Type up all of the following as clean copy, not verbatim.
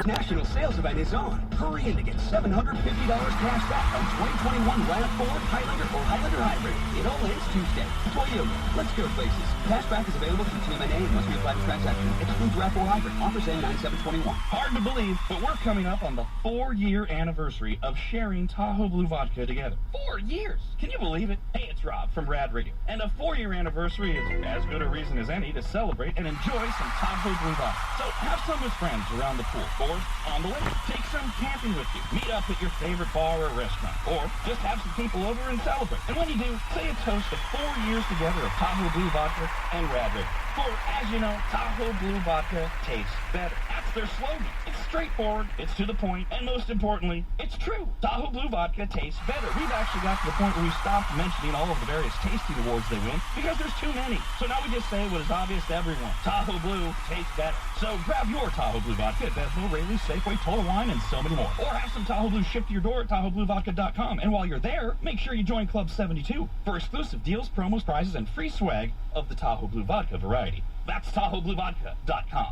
National sales event is on. Hurry in to get $750 cash back on 2021 RAV4, Highlander, or Highlander Hybrid. It all ends Tuesday. Toyota, let's go places. Cash back is available through TMNA and must be applied to transaction. Excludes RAV4 Hybrid. Offers end 9/7/21. Hard to believe, but we're coming up on the 4-year anniversary of sharing Tahoe Blue Vodka together. 4 years! Can you believe it? Hey, it's Rob from Rad Radio. And a 4-year anniversary is as good a reason as any to celebrate and enjoy some Tahoe Blue Vodka. So have some with friends around the pool, or on the lake. Take some camping with you. Meet up at your favorite bar or restaurant, or just have some people over and celebrate. And when you do, say a toast to 4 years together of Tahoe Blue Vodka and Rad Radio. For, as you know, Tahoe Blue Vodka tastes better. That's their slogan. It's straightforward, it's to the point, and most importantly, it's true. Tahoe Blue Vodka tastes better. We've actually got to the point where we stopped mentioning all of the various tasting awards they win because there's too many. So now we just say what is obvious to everyone. Tahoe Blue tastes better. So grab your Tahoe Blue Vodka at Bethel, Rayleigh, Safeway, Total Wine, and so many more. Or have some Tahoe Blue shipped to your door at TahoeBlueVodka.com. And while you're there, make sure you join Club 72 for exclusive deals, promos, prizes, and free swag of the Tahoe Blue Vodka variety. That's TahoeBlueVodka.com.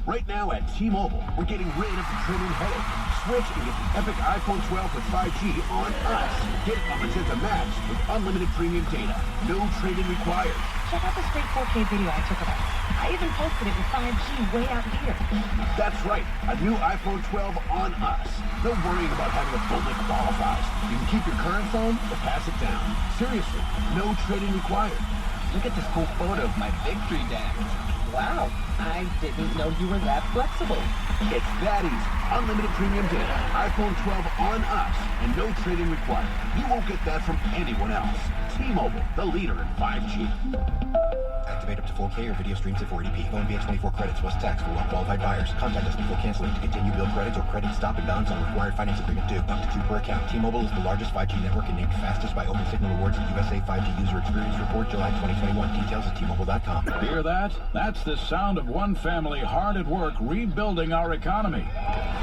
Right now at T-Mobile, we're getting rid of the trade-in headache. Switch and get the epic iPhone 12 with 5G on us. Get Magenta Max with unlimited premium data. No trade-in required. Check out this great 4K video I took of us. I even posted it with 5G way out here. That's right. A new iPhone 12 on us. No worrying about having a phone that qualifies. You can keep your current phone or pass it down. Seriously, no trade-in required. Look at this cool photo of my victory dance. Wow, I didn't know you were that flexible. It's that easy. Unlimited premium data, iPhone 12 on us, and no trade-in required. You won't get that from anyone else. T-Mobile, the leader in 5G. Activate up to 4K or video streams at 480p. Phone via 24 credits plus tax for well-qualified buyers. Contact us before canceling to continue bill credits or credit stop and balance on required finance agreement due. Up to 2 per account. T-Mobile is the largest 5G network and named fastest by Open Signal Awards and USA 5G User Experience Report July 2021. Details at T-Mobile.com. Hear that? That's the sound of one family hard at work rebuilding our economy.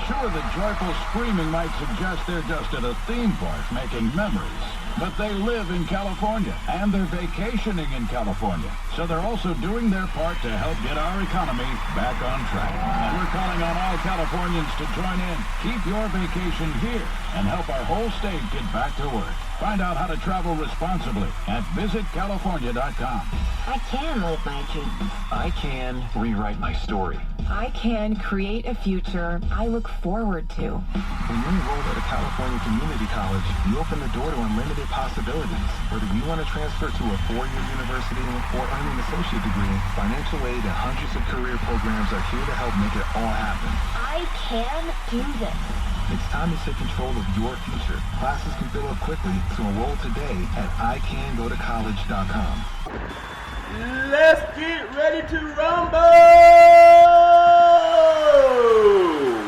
Sure, the joyful screaming might suggest they're just at a theme park making memories. But they live in California, and they're vacationing in California. So they're also doing their part to help get our economy back on track. And we're calling on all Californians to join in. Keep your vacation here and help our whole state get back to work. Find out how to travel responsibly at visitcalifornia.com. I can live my dreams. I can rewrite my story. I can create a future I look forward to. When you enroll at a California community college, you open the door to unlimited possibilities. Whether you want to transfer to a 4-year university or earn an associate degree, financial aid and hundreds of career programs are here to help make it all happen. I can do this. It's time to take control of your future. Classes can fill up quickly, so enroll today at icangotocollege.com. Let's get ready to rumble!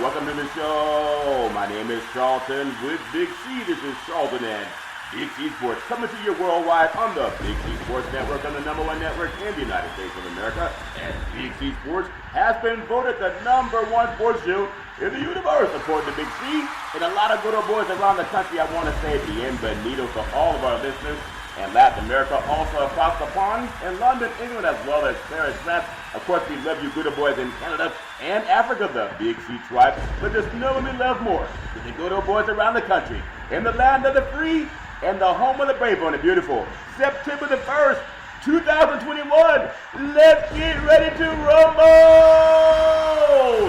Welcome to the show. My name is Charlton with Big C. This is Charlton and Big C Sports coming to you worldwide on the Big C Sports Network, on the #1 network in the United States of America. And Big C Sports has been voted the #1 sports show in the universe, according to Big C. And a lot of good old boys around the country, I want to say bienvenido to all of our listeners in Latin America, also across the pond, in London, England, as well as Paris, France. Of course, we love you good old boys in Canada and Africa, the Big C tribe. But just know we love more to the good old boys around the country, in the land of the free and the home of the brave on the beautiful September the 1st, 2021. Let's get ready to rumble!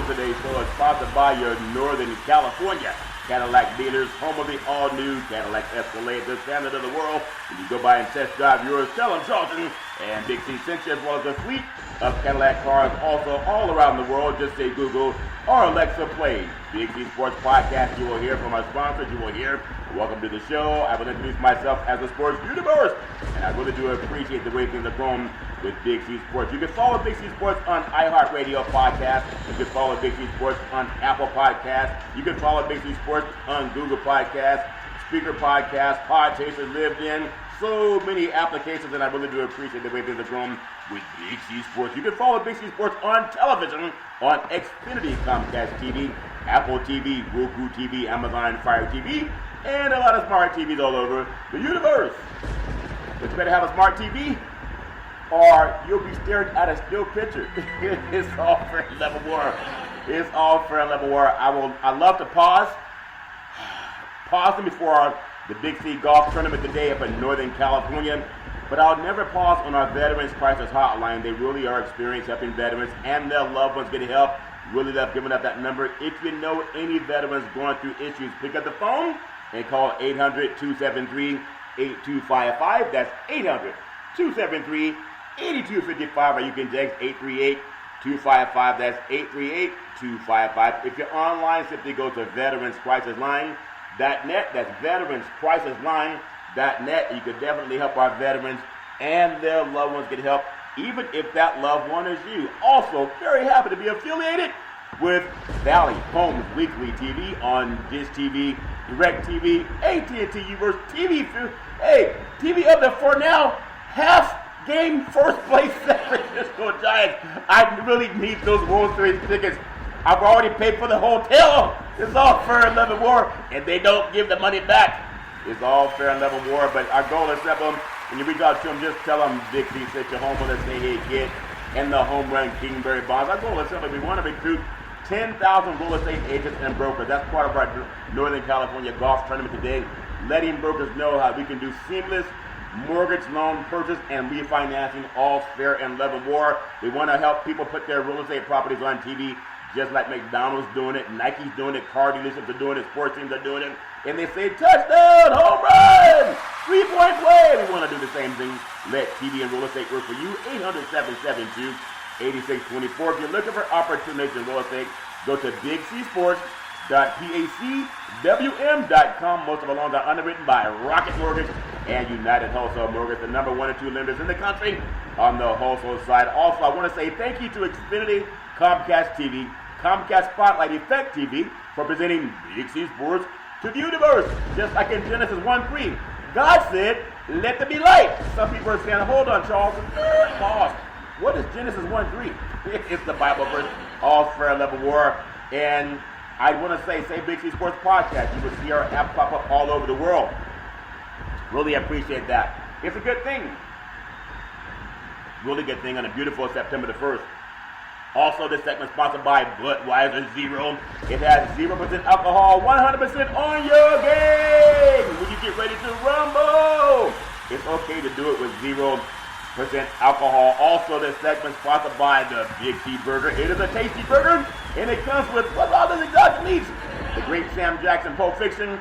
Today's show is sponsored by your Northern California Cadillac dealers, home of the all-new Cadillac Escalade, the standard of the world. When you go by and test drive yours, tell them Charlton and Big C sent you, as well as a fleet of Cadillac cars also all around the world. Just say Google or Alexa Play Big C Sports Podcast. You will hear from our sponsors. You will hear welcome to the show. I will introduce myself as a sports universe, and I really do appreciate the way things are going with Big C Sports. You can follow Big C Sports on iHeartRadio Podcast. You can follow Big C Sports on Apple Podcast. You can follow Big C Sports on Google Podcast, Speaker Podcast, Podchaser, Lived In. So many applications, and I really do appreciate the way things are going with Big C Sports. You can follow Big C Sports on television on Xfinity Comcast TV, Apple TV, Roku TV, Amazon Fire TV, and a lot of smart TVs all over the universe. But you better have a smart TV, or you'll be staring at a still picture. It's all for level war. It's all fair and level war. I love to pause them before the Big C Golf Tournament today up in Northern California. But I'll never pause on our Veterans Crisis Hotline. They really are experienced helping veterans and their loved ones get help. Really love giving up that number. If you know any veterans going through issues, pick up the phone and call 800-273-8255. That's 800-273-8255. Or you can text 838-255. That's 838-255. If you're online, simply go to veteranscrisisline.net. That's veteranscrisisline.net. You can definitely help our veterans and their loved ones get help, even if that loved one is you. Also, very happy to be affiliated with Valley Homes Weekly TV on Dish TV, Direct TV, AT&T Universe TV. Hey, TV up there for now. Half game first place San Francisco Giants. I really need those World Series tickets. I've already paid for the hotel. It's all fair and level war, and they don't give the money back. It's all fair and level war, but our goal is simple. When you reach out to them, just tell them Big C sent you home with us, say hey kid, and the home run Kingberry bonds. Our goal is simple. We want to recruit 10,000 real estate agents and brokers. That's part of our Northern California golf tournament today, letting brokers know how we can do seamless mortgage loan purchase and refinancing, all fair and level war. We want to help people put their real estate properties on TV, just like McDonald's doing it, Nike's doing it, car dealerships are doing it, sports teams are doing it, and they say touchdown, home run, 3-point play. We want to do the same thing. Let TV and real estate work for you. 800-772-8624. If you're looking for opportunities in real estate, go to bigcsports.pacwm.com. Most of our loans are underwritten by Rocket Mortgage and United Wholesale Mortgage, the number 1 and 2 lenders in the country on the wholesale side. Also, I want to say thank you to Xfinity, Comcast TV, Comcast Spotlight, Effect TV for presenting Big C Sports to the universe. Just like in Genesis 1:3, God said, let there be light. Some people are saying, hold on, Charles. Pause. What is Genesis 1:3? It's the Bible verse, all fair level war. And I want to say Big C Sports Podcast. You will see our app pop up all over the world. Really appreciate that. It's a good thing. Really good thing on a beautiful September the 1st. Also, this segment is sponsored by Budweiser Zero. It has 0% alcohol, 100% on your game. When you get ready to rumble, it's okay to do it with 0% alcohol. Also, this segment is sponsored by the Big C Burger. It is a tasty burger, and it comes with all those exotic meats. The great Sam Jackson Pulp Fiction.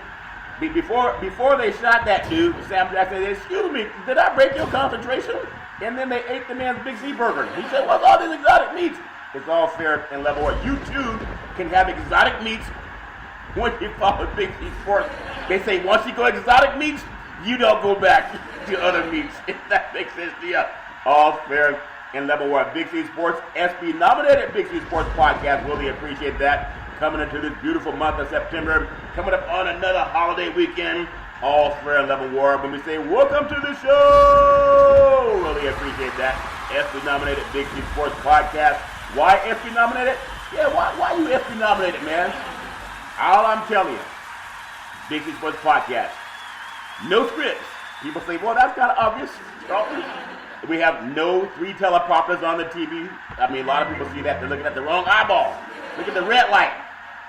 Before they shot that dude, Sam Jackson said, excuse me, did I break your concentration? And then they ate the man's Big C Burger. He said, what's all these exotic meats? It's all fair and level. You too can have exotic meats when you follow Big C Sports. They say once you go exotic meats, you don't go back to other meats. If that makes sense to you. All fair and level. We're Big C Sports SB nominated Big C Sports Podcast. Really appreciate that. Coming into this beautiful month of September. Coming up on another holiday weekend. All fair and level war. When we say welcome to the show, really appreciate that. SB nominated Big C Sports Podcast. Why SB nominated? Yeah, why you SB nominated, man? All I'm telling you, Big C Sports Podcast. No scripts. People say, well, that's kind of obvious. We have no 3 teleprompters on the TV. I mean, a lot of people see that. They're looking at the wrong eyeball. Look at the red light.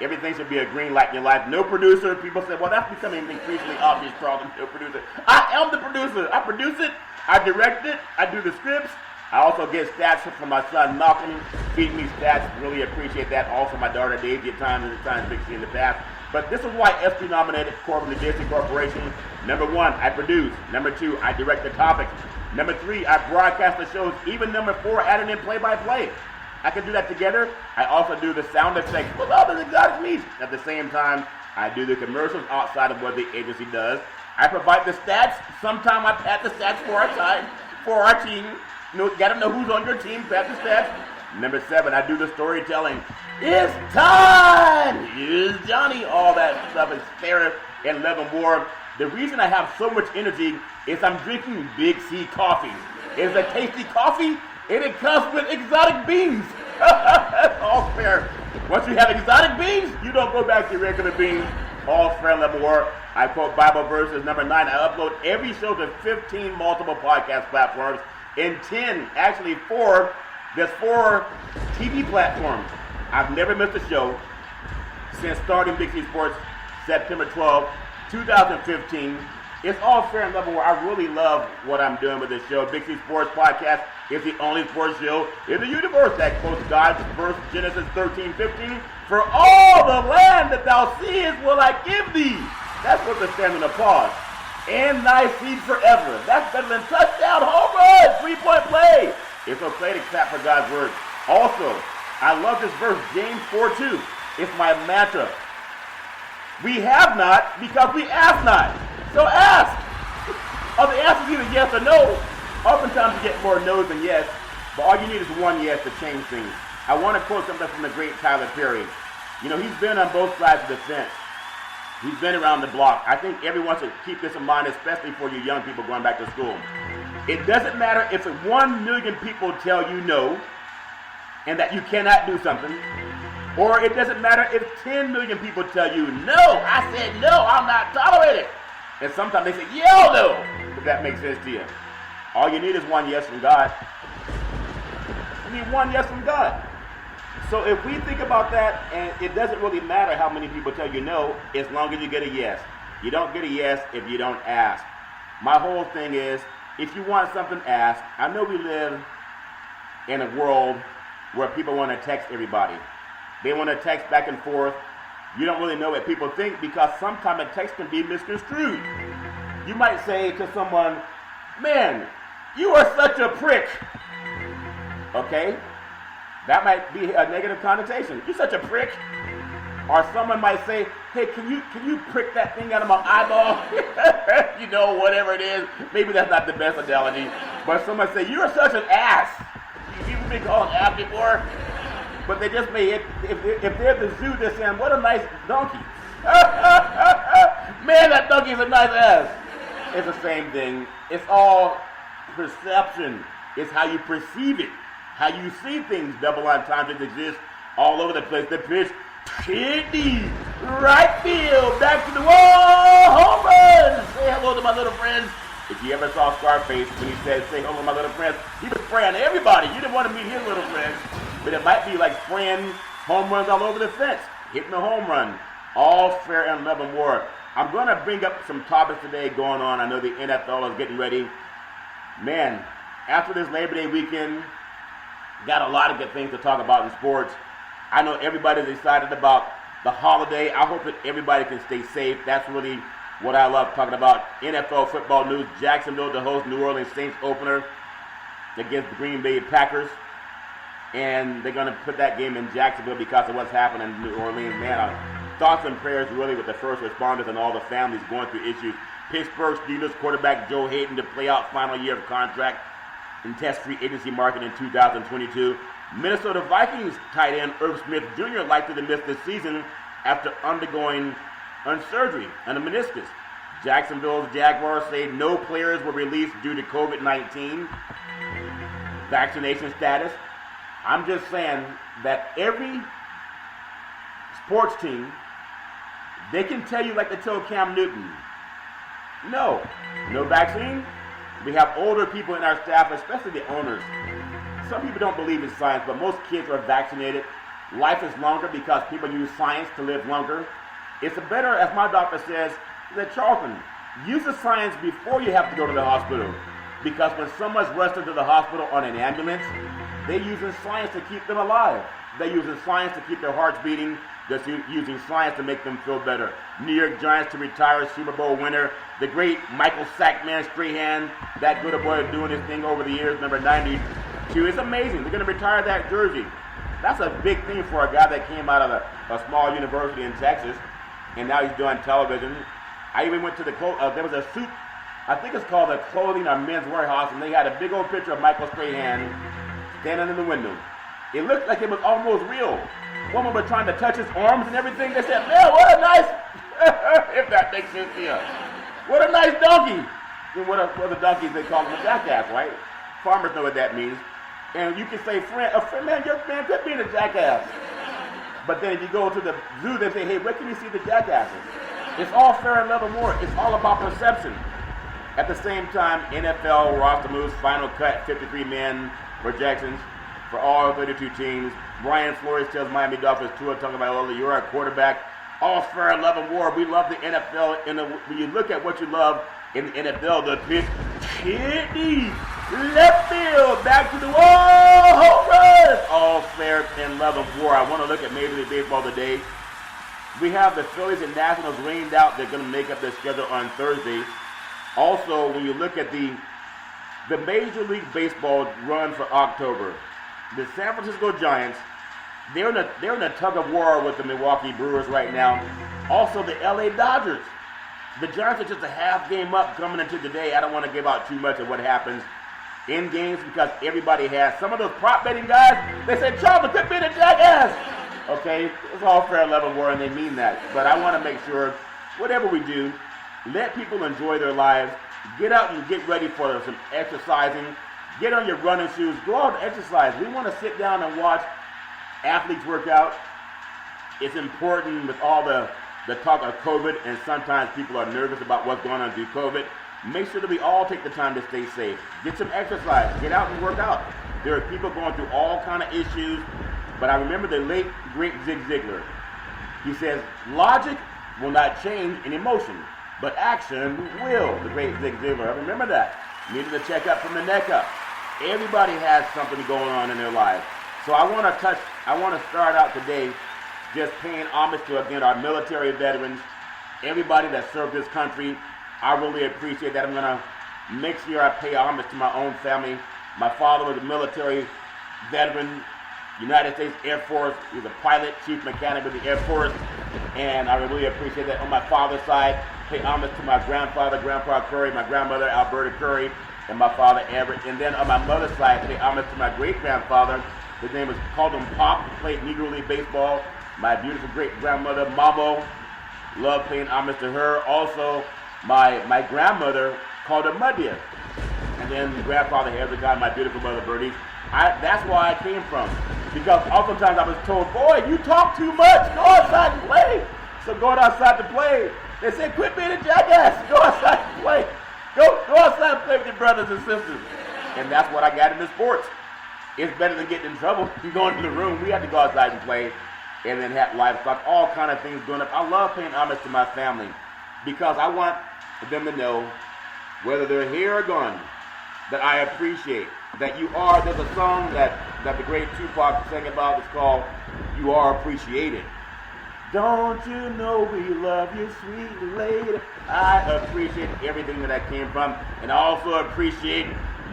Everything should be a green light in your life. No producer. People say, well, that's becoming an increasingly obvious problem. No producer. I am the producer. I produce it. I direct it. I do the scripts. I also get stats from my son Malcolm. Feed me stats. Really appreciate that. Also, my daughter Daisy at times Big C in the past. But this is why SB nominated Corbin Disney Corporation. Number 1, I produce. Number 2, I direct the topics. Number 3, I broadcast the shows. Even number 4, adding in play-by-play. I can do that together. I also do the sound effects with all the exotic meats. At the same time, I do the commercials outside of what the agency does. I provide the stats. Sometimes I pad the stats for our team. Gotta know who's on your team, pad the stats. Number 7, I do the storytelling. It's time! Here's Johnny. All that stuff is fair and level more. The reason I have so much energy is I'm drinking Big C coffee. It's a tasty coffee, and it comes with exotic beans. That's all fair. Once you have exotic beans, you don't go back to your regular beans. All fair and level war. I quote Bible verses. Number 9, I upload every show to 15 multiple podcast platforms. And 10, actually 4, there's 4 TV platforms. I've never missed a show since starting Big C Sports September 12, 2015. It's all fair and level where I really love what I'm doing with this show. Big C Sports Podcast is the only sports show in the universe that quotes God's verse, Genesis 13:15. For all the land that thou seest will I give thee. That's what the standing applause. And thy seed forever. That's better than touchdown, home run, 3-point play. It's okay to clap for God's word. Also, I love this verse, James 4:2. It's my mantra. We have not because we ask not. So ask. The answer is either yes or no. Oftentimes you get more no's than yes, but all you need is one yes to change things. I want to quote something from the great Calperian. You know, he's been on both sides of the fence. He's been around the block. I think everyone should keep this in mind, especially for you young people going back to school. It doesn't matter if 1 million people tell you no and that you cannot do something, or it doesn't matter if 10 million people tell you no, I said no, I'll not tolerate it. And sometimes they say, yell no, if that makes sense to you. All you need is one yes from God. You need one yes from God. So if we think about that, and it doesn't really matter how many people tell you no, as long as you get a yes. You don't get a yes if you don't ask. My whole thing is, if you want something, ask. I know we live in a world where people want to text everybody. They want to text back and forth. You don't really know what people think because sometimes a text can be misconstrued. You might say to someone, man, you are such a prick. Okay? That might be a negative connotation. You're such a prick. Or someone might say, hey, can you prick that thing out of my eyeball? You know, whatever it is. Maybe that's not the best analogy. But someone say, you're such an ass. You've been called an ass before. But they just may, if they're the zoo, they're saying, what a nice donkey. Man, that donkey's a nice ass. It's the same thing. It's all perception. It's how you perceive it. How you see things. Double entendres exist all over the place. The pitch, hit deep, right field, back to the wall, home run. Say hello to my little friends. If you ever saw Scarface when he said, say hello to my little friends, he was spraying everybody. You didn't want to meet his little friends. But it might be like spraying home runs all over the fence, hitting a home run. All fair and love and war. I'm going to bring up some topics today going on. I know the NFL is getting ready. Man, after this Labor Day weekend, got a lot of good things to talk about in sports. I know everybody's excited about the holiday. I hope that everybody can stay safe. That's really what I love talking about. NFL football news. Jacksonville to host New Orleans Saints opener against the Green Bay Packers. And they're going to put that game in Jacksonville because of what's happening in New Orleans. Man, thoughts and prayers really with the first responders and all the families going through issues. Pittsburgh Steelers quarterback Joe Hayden to play out final year of contract and test free agency market in 2022. Minnesota Vikings tight end Irv Smith Jr. likely to miss this season after undergoing surgery on a meniscus. Jacksonville's Jaguars say no players were released due to COVID-19 vaccination status. I'm just saying that every sports team, they can tell you like they told Cam Newton, no vaccine. We have older people in our staff, especially the owners. Some people don't believe in science, but most kids are vaccinated. Life is longer because people use science to live longer. It's better, as my doctor says, that Charlton, use the science before you have to go to the hospital. Because when someone's rushed into the hospital on an ambulance, they're using science to keep them alive. They're using science to keep their hearts beating. They're using science to make them feel better. New York Giants to retire Super Bowl winner. The great Michael Sackman Strahan, that good boy doing his thing over the years, number 92. It's amazing. They're going to retire that jersey. That's a big thing for a guy that came out of a small university in Texas, and now he's doing television. I even went to there was a suit, I think it's called a Clothing or Men's Warehouse, and they had a big old picture of Michael Strahan standing in the window. It looked like it was almost real. Woman was trying to touch his arms and everything. They said, man, what a nice, if that makes sense to you. What a nice donkey. And what are the donkeys, they call them a jackass, right? Farmers know what that means. And you can say, man, your man could be a jackass. But then if you go to the zoo, they say, hey, where can you see the jackasses? It's all fair and love and war. It's all about perception. At the same time, NFL roster moves, final cut, 53 men projections. for all 32 teams. Brian Flores tells Miami Dolphins, Tua Tagovailoa, you're our quarterback. All fair, love, and war. We love the NFL. When you look at what you love in the NFL, the pitch, hit deep, left field, back to the wall, home run. All fair and love and war. I want to look at Major League Baseball today. We have the Phillies and Nationals rained out. They're going to make up their schedule on Thursday. Also, when you look at the Major League Baseball run for October, the San Francisco Giants, they're in a tug of war with the Milwaukee Brewers right now. Also, the LA Dodgers. The Giants are just a half game up coming into today. I don't want to give out too much of what happens in games because everybody has. Some of those prop betting guys, they say, Charles, quit being a jackass. Okay, it's all fair, love, and war, and they mean that. But I want to make sure, whatever we do, let people enjoy their lives. Get out and get ready for some exercising. Get on your running shoes. Go out and exercise. We want to sit down and watch athletes work out. It's important with all the talk of COVID, and sometimes people are nervous about what's going on due to COVID. Make sure that we all take the time to stay safe. Get some exercise. Get out and work out. There are people going through all kind of issues, but I remember the late, great Zig Ziglar. He says, logic will not change in emotion, but action will. The great Zig Ziglar. I remember that. Needed a checkup from the neck up. Everybody has something going on in their lives. So I want to start out today just paying homage to, again, our military veterans, everybody that served this country. I really appreciate that. I'm going to make sure I pay homage to my own family. My father was a military veteran, United States Air Force. He was a pilot, chief mechanic of the Air Force, and I really appreciate that. On my father's side, pay homage to my grandfather, Grandpa Curry, my grandmother, Alberta Curry, and my father, Everett. And then on my mother's side, pay homage to my great-grandfather. His name was, called him Pop. He played Negro League baseball. My beautiful great-grandmother, Mamo, loved paying homage to her. Also, my grandmother called her Mudia. And then grandfather Hezekiah, my beautiful mother, Bertie. That's where I came from. Because oftentimes I was told, boy, you talk too much. Go outside and play. So going outside to play, they said, quit being a jackass. Go outside and play. Go outside and play with your brothers and sisters. And that's what I got into sports. It's better than getting in trouble than going to the room. We had to go outside and play. And then have livestock, all kind of things going up. I love paying homage to my family because I want them to know, whether they're here or gone, that I appreciate that you are. There's a song that the great Tupac sang about. It's called "You Are Appreciated." Don't you know we love you, sweet lady? I appreciate everything that I came from, and I also appreciate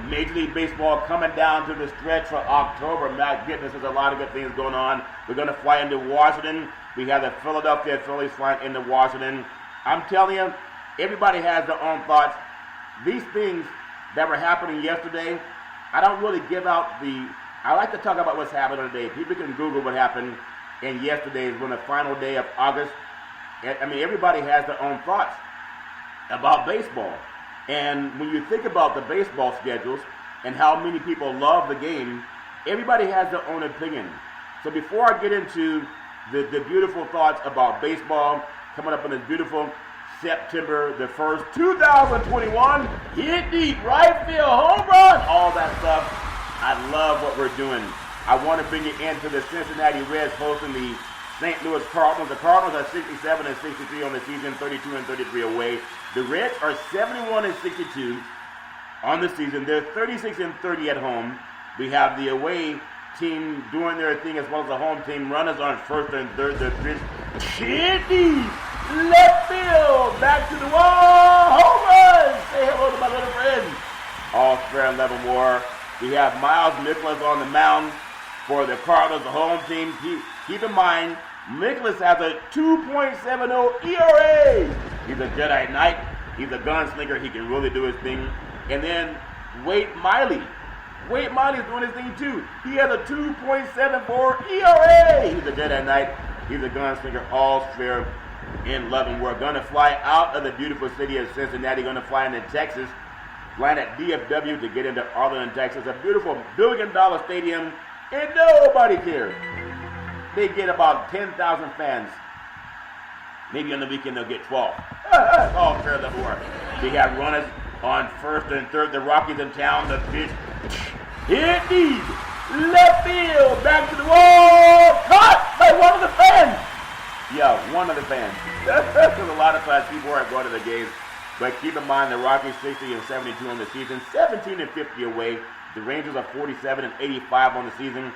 Major League Baseball coming down to the stretch for October. My goodness, there's a lot of good things going on. We're going to fly into Washington. We have the Philadelphia Phillies flying into Washington. I'm telling you, everybody has their own thoughts. These things that were happening yesterday, I don't really give out I like to talk about what's happening today. People can Google what happened in yesterday when the final day of August. I mean, everybody has their own thoughts about baseball. And when you think about the baseball schedules and how many people love the game, everybody has their own opinion. So before I get into the beautiful thoughts about baseball coming up on this beautiful September the 1st, 2021, hit deep, right field, home run, all that stuff, I love what we're doing. I want to bring you into the Cincinnati Reds hosting the St. Louis Cardinals. The Cardinals are 67 and 63 on the season, 32 and 33 away. The Reds are 71 and 62 on the season. They're 36 and 30 at home. We have the away team doing their thing as well as the home team. Runners on first and third. The pitch, Chitty, left field, back to the wall, home run. Say hello to my little friend. All fair and level war. We have Miles Nicholas on the mound for the Cardinals, the home team. Keep in mind, Nicholas has a 2.70 ERA. He's a Jedi Knight. He's a gunslinger. He can really do his thing. And then Wade Miley. Wade Miley's doing his thing too. He has a 2.74 ERA. He's a Jedi Knight. He's a gunslinger. All fair in love. And we're going to fly out of the beautiful city of Cincinnati. Going to fly into Texas. Flying at DFW to get into Arlington, Texas. A beautiful $1 billion stadium. And nobody cares. They get about 10,000 fans. Maybe on the weekend they'll get 12. All fair level work. We got runners on first and third. The Rockies in town. The pitch. Hit deep. left field, back to the wall, caught by one of the fans. Yeah, one of the fans. Because a lot of times people aren't going to the games. But keep in mind the Rockies 60 and 72 on the season, 17 and 50 away. The Rangers are 47 and 85 on the season,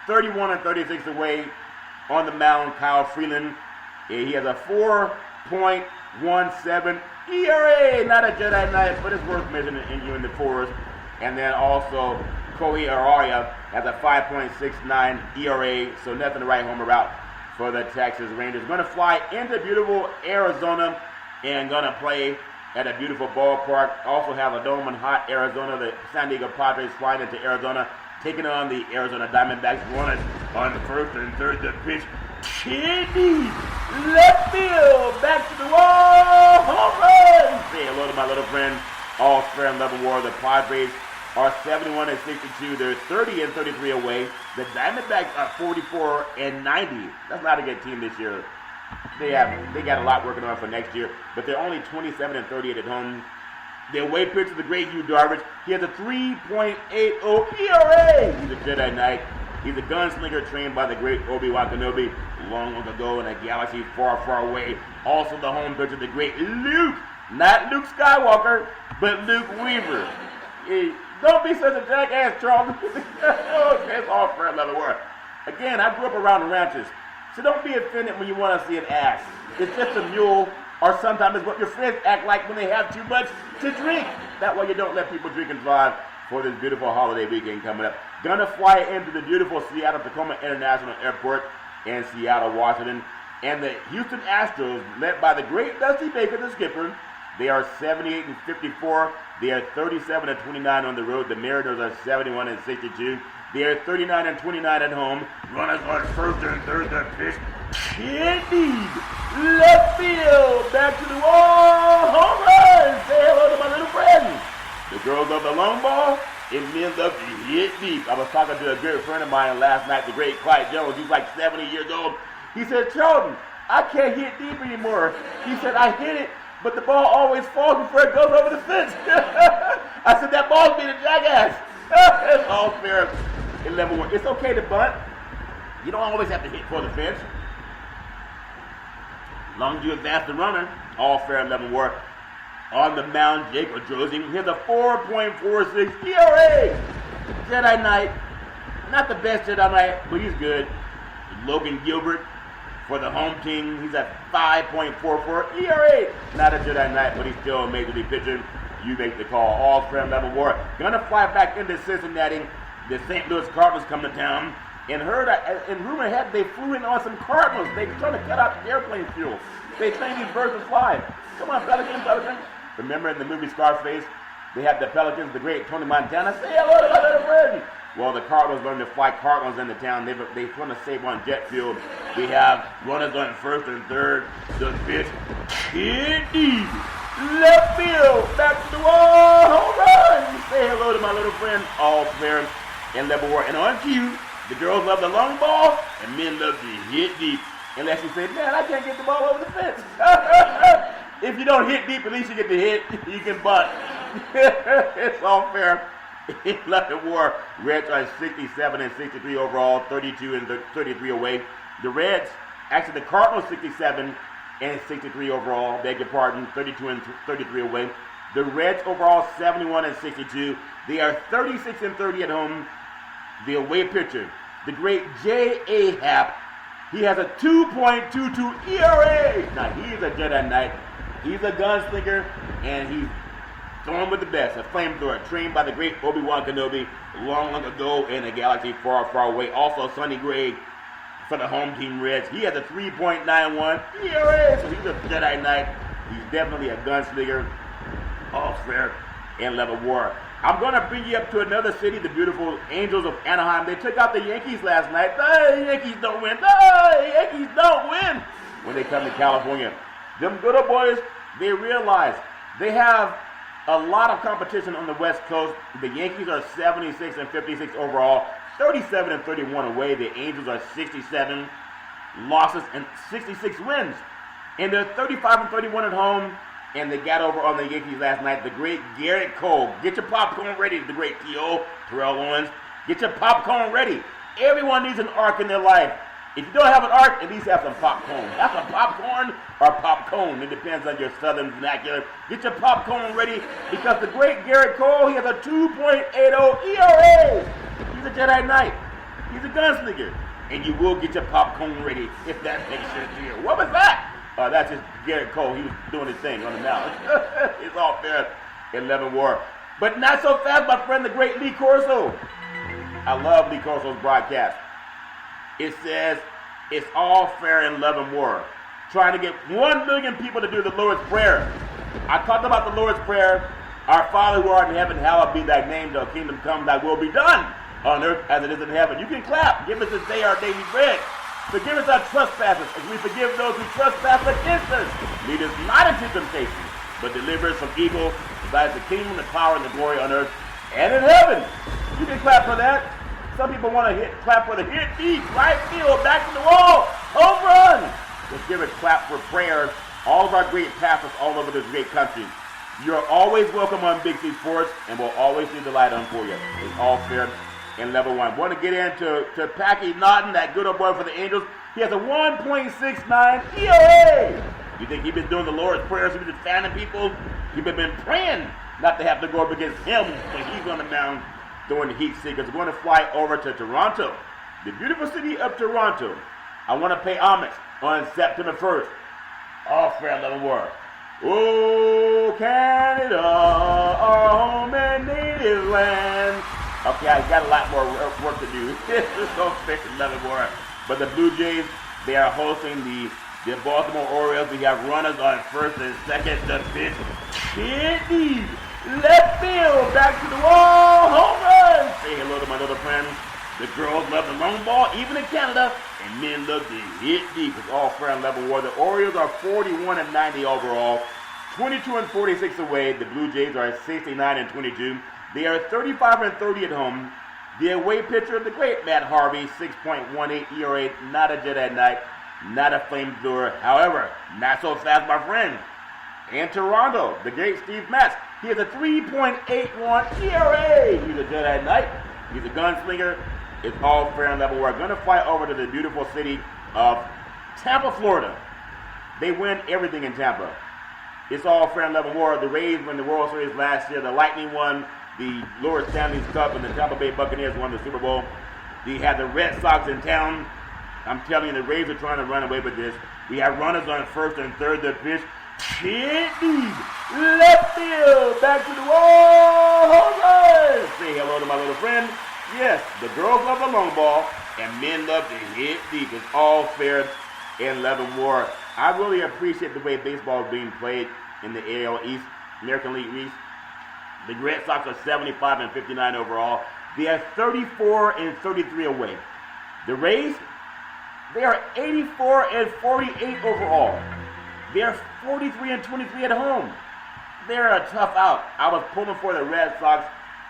31 and 36 away. On the mound, Kyle Freeland. He has a 4.17 ERA. Not a Jedi Knight, but it's worth mentioning in the fours. And then also Kohei Araya has a 5.69 ERA. So nothing to write home about for the Texas Rangers. Going to fly into beautiful Arizona and going to play at a beautiful ballpark. Also have a dome in hot Arizona. The San Diego Padres flying into Arizona, taking on the Arizona Diamondbacks. Runners on the first and third. The pitch, Chitty, left field, back to the wall, home run. Say hello to my little friend, all fair and level war. The Padres are 71 and 62. They're 30 and 33 away. The Diamondbacks are 44 and 90. That's not a good team this year. They got a lot working on for next year, but they're only 27 and 38 at home. The away pitch to the great Yu Darvish. He has a 3.80 ERA. He's a Jedi Knight. He's a gunslinger trained by the great Obi-Wan Kenobi long ago in a galaxy far, far away. Also the home pitch of the great Luke, not Luke Skywalker, but Luke Weaver. Don't be such a jackass, Charles. It's all fair level work. Again, I grew up around the ranches. So don't be offended when you want to see an ass. It's just a mule, or sometimes it's what your friends act like when they have too much to drink. That way you don't let people drink and drive for this beautiful holiday weekend coming up. Gonna fly into the beautiful Seattle-Tacoma International Airport in Seattle, Washington. And the Houston Astros, led by the great Dusty Baker, the skipper, they are 78 and 54. They are 37 and 29 on the road. The Mariners are 71 and 62. They are 39 and 29 at home. Runners on first and third. The pitch, Kidney, left field, back to the wall, home run. Say hello to my little friend. The girls love the long ball, and men love to hit deep. I was talking to a good friend of mine last night, the great Clyde Jones. He's like 70 years old. He said, Charlton, I can't hit deep anymore. He said, I hit it, but the ball always falls before it goes over the fence. I said, that ball's being a jackass. It's all fair. In level one. It's okay to bunt. You don't always have to hit for the fence. As long as you advance the runner, all fair and level work. On the mound, Jake Ojozi. Here's a 4.46 ERA. Jedi Knight. Not the best Jedi Knight, but he's good. Logan Gilbert for the home team. He's at 5.44 ERA. Not a Jedi Knight, but he's still a major league pitcher. You make the call. All fair and level war. Gonna fly back into Cincinnati. The St. Louis Cardinals come to town, and rumor had they flew in on some Cardinals. They were trying to cut out airplane fuel. They trained these birds to fly. Come on, Pelicans. Remember in the movie Scarface, they had the Pelicans, the great Tony Montana. Say hello to my little friend. Well, the Cardinals learned to fly Cardinals into town. They want to save on jet fuel. We have runners on first and third. The pitch, Kidney, left field, back to the wall, home run. Say hello to my little friend, all fair and level war. And on cue, the girls love the long ball, and men love to hit deep. Unless you say, man, I can't get the ball over the fence. If you don't hit deep, at least you get the hit. You can bunt. It's all fair. In level war, Reds are 67 and 63 overall, 32 and 33 away. The Reds, actually the Cardinals 67 and 63 overall, beg your pardon, 32 and 33 away. The Reds overall 71 and 62. They are 36 and 30 at home. The away pitcher, the great J.A. Happ, he has a 2.22 ERA. Now, he's a Jedi Knight. He's a gunslinger, and he's throwing with the best. A flamethrower trained by the great Obi-Wan Kenobi long, long ago in a galaxy far, far away. Also, Sonny Gray for the home team Reds. He has a 3.91 ERA, so he's a Jedi Knight. He's definitely a gunslinger. All fair and level war. I'm going to bring you up to another city, the beautiful Angels of Anaheim. They took out the Yankees last night. The Yankees don't win. The Yankees don't win when they come to California. Them good old boys, they realize they have a lot of competition on the West Coast. The Yankees are 76 and 56 overall, 37 and 31 away. The Angels are 67 losses and 66 wins. And they're 35 and 31 at home. And they got over on the Yankees last night. The great Garrett Cole. Get your popcorn ready. The great T.O. Terrell Owens. Get your popcorn ready. Everyone needs an arc in their life. If you don't have an arc, at least have some popcorn. Have some popcorn or popcorn. It depends on your southern vernacular. Get your popcorn ready because the great Garrett Cole, he has a 2.80 ERA. He's a Jedi Knight. He's a gunslinger. And you will get your popcorn ready if that makes sense to you. What was that? That's just Garrett Cole. He was doing his thing on the mound. It's all fair in 11 war. But not so fast, my friend, the great Lee Corso. I love Lee Corso's broadcast. It says, it's all fair in love and war. Trying to get 1 million people to do the Lord's Prayer. I talked about the Lord's Prayer. Our Father who art in heaven, hallowed be thy name. Thy kingdom come, thy will be done on earth as it is in heaven. You can clap. Give us this day our daily bread. Forgive us our trespasses as we forgive those who trespass against us. Lead us not into temptation, but deliver us from evil. Thy is the kingdom, the power, and the glory on earth and in heaven. You can clap for that. Some people want to clap for the hit deep, right field, back to the wall, home run. Let's give a clap for prayers. All of our great pastors all over this great country. You're always welcome on Big C Sports, and we'll always leave the light on for you. It's all fair in level 1. Want to get into Packy Naughton, that good old boy for the Angels. He has a 1.69 ERA. You think he's been doing the Lord's prayers? He's been fanning people? He's been praying not to have to go up against him when he's on the mound during the heat seekers. We're going to fly over to Toronto, the beautiful city of Toronto. I want to pay homage on September 1st. All fair level war. Oh, Canada, our home and native land. Okay, I got a lot more work to do. This is so fair level war. But the Blue Jays, they are hosting the Baltimore Orioles. We have runners on first and second. The pitch. Hit deep. Left field. Back to the wall. Home run. Say hello to my little friends. The girls love the long ball, even in Canada. And men love to hit deep. It's all fair and level war. The Orioles are 41-90 overall. 22-46 away. The Blue Jays are 69-22. They are 35-30 at home. The away pitcher, the great Matt Harvey, 6.18 ERA, not a Jedi Knight, not a flamethrower. However, not so fast, my friend. In Toronto, the great Steve Matz, he has a 3.81 ERA. He's a Jedi Knight. He's a gunslinger. It's all fair and level. We're going to fly over to the beautiful city of Tampa, Florida. They win everything in Tampa. It's all fair and level war. The Rays won the World Series last year. The Lightning won the Lord Stanley's Cup, and the Tampa Bay Buccaneers won the Super Bowl. We have the Red Sox in town. I'm telling you, the Rays are trying to run away with this. We have runners on first and third. The pitch. Hit deep. Left field. Back to the wall. Home run. Say hello to my little friend. Yes, the girls love the long ball, and men love to hit deep. It's all fair in 11 war. I really appreciate the way baseball is being played in the AL East, American League East. The Red Sox are 75-59 overall. They are 34-33 away. The Rays, they are 84-48 overall. They are 43-23 at home. They're a tough out. I was pulling for the Red Sox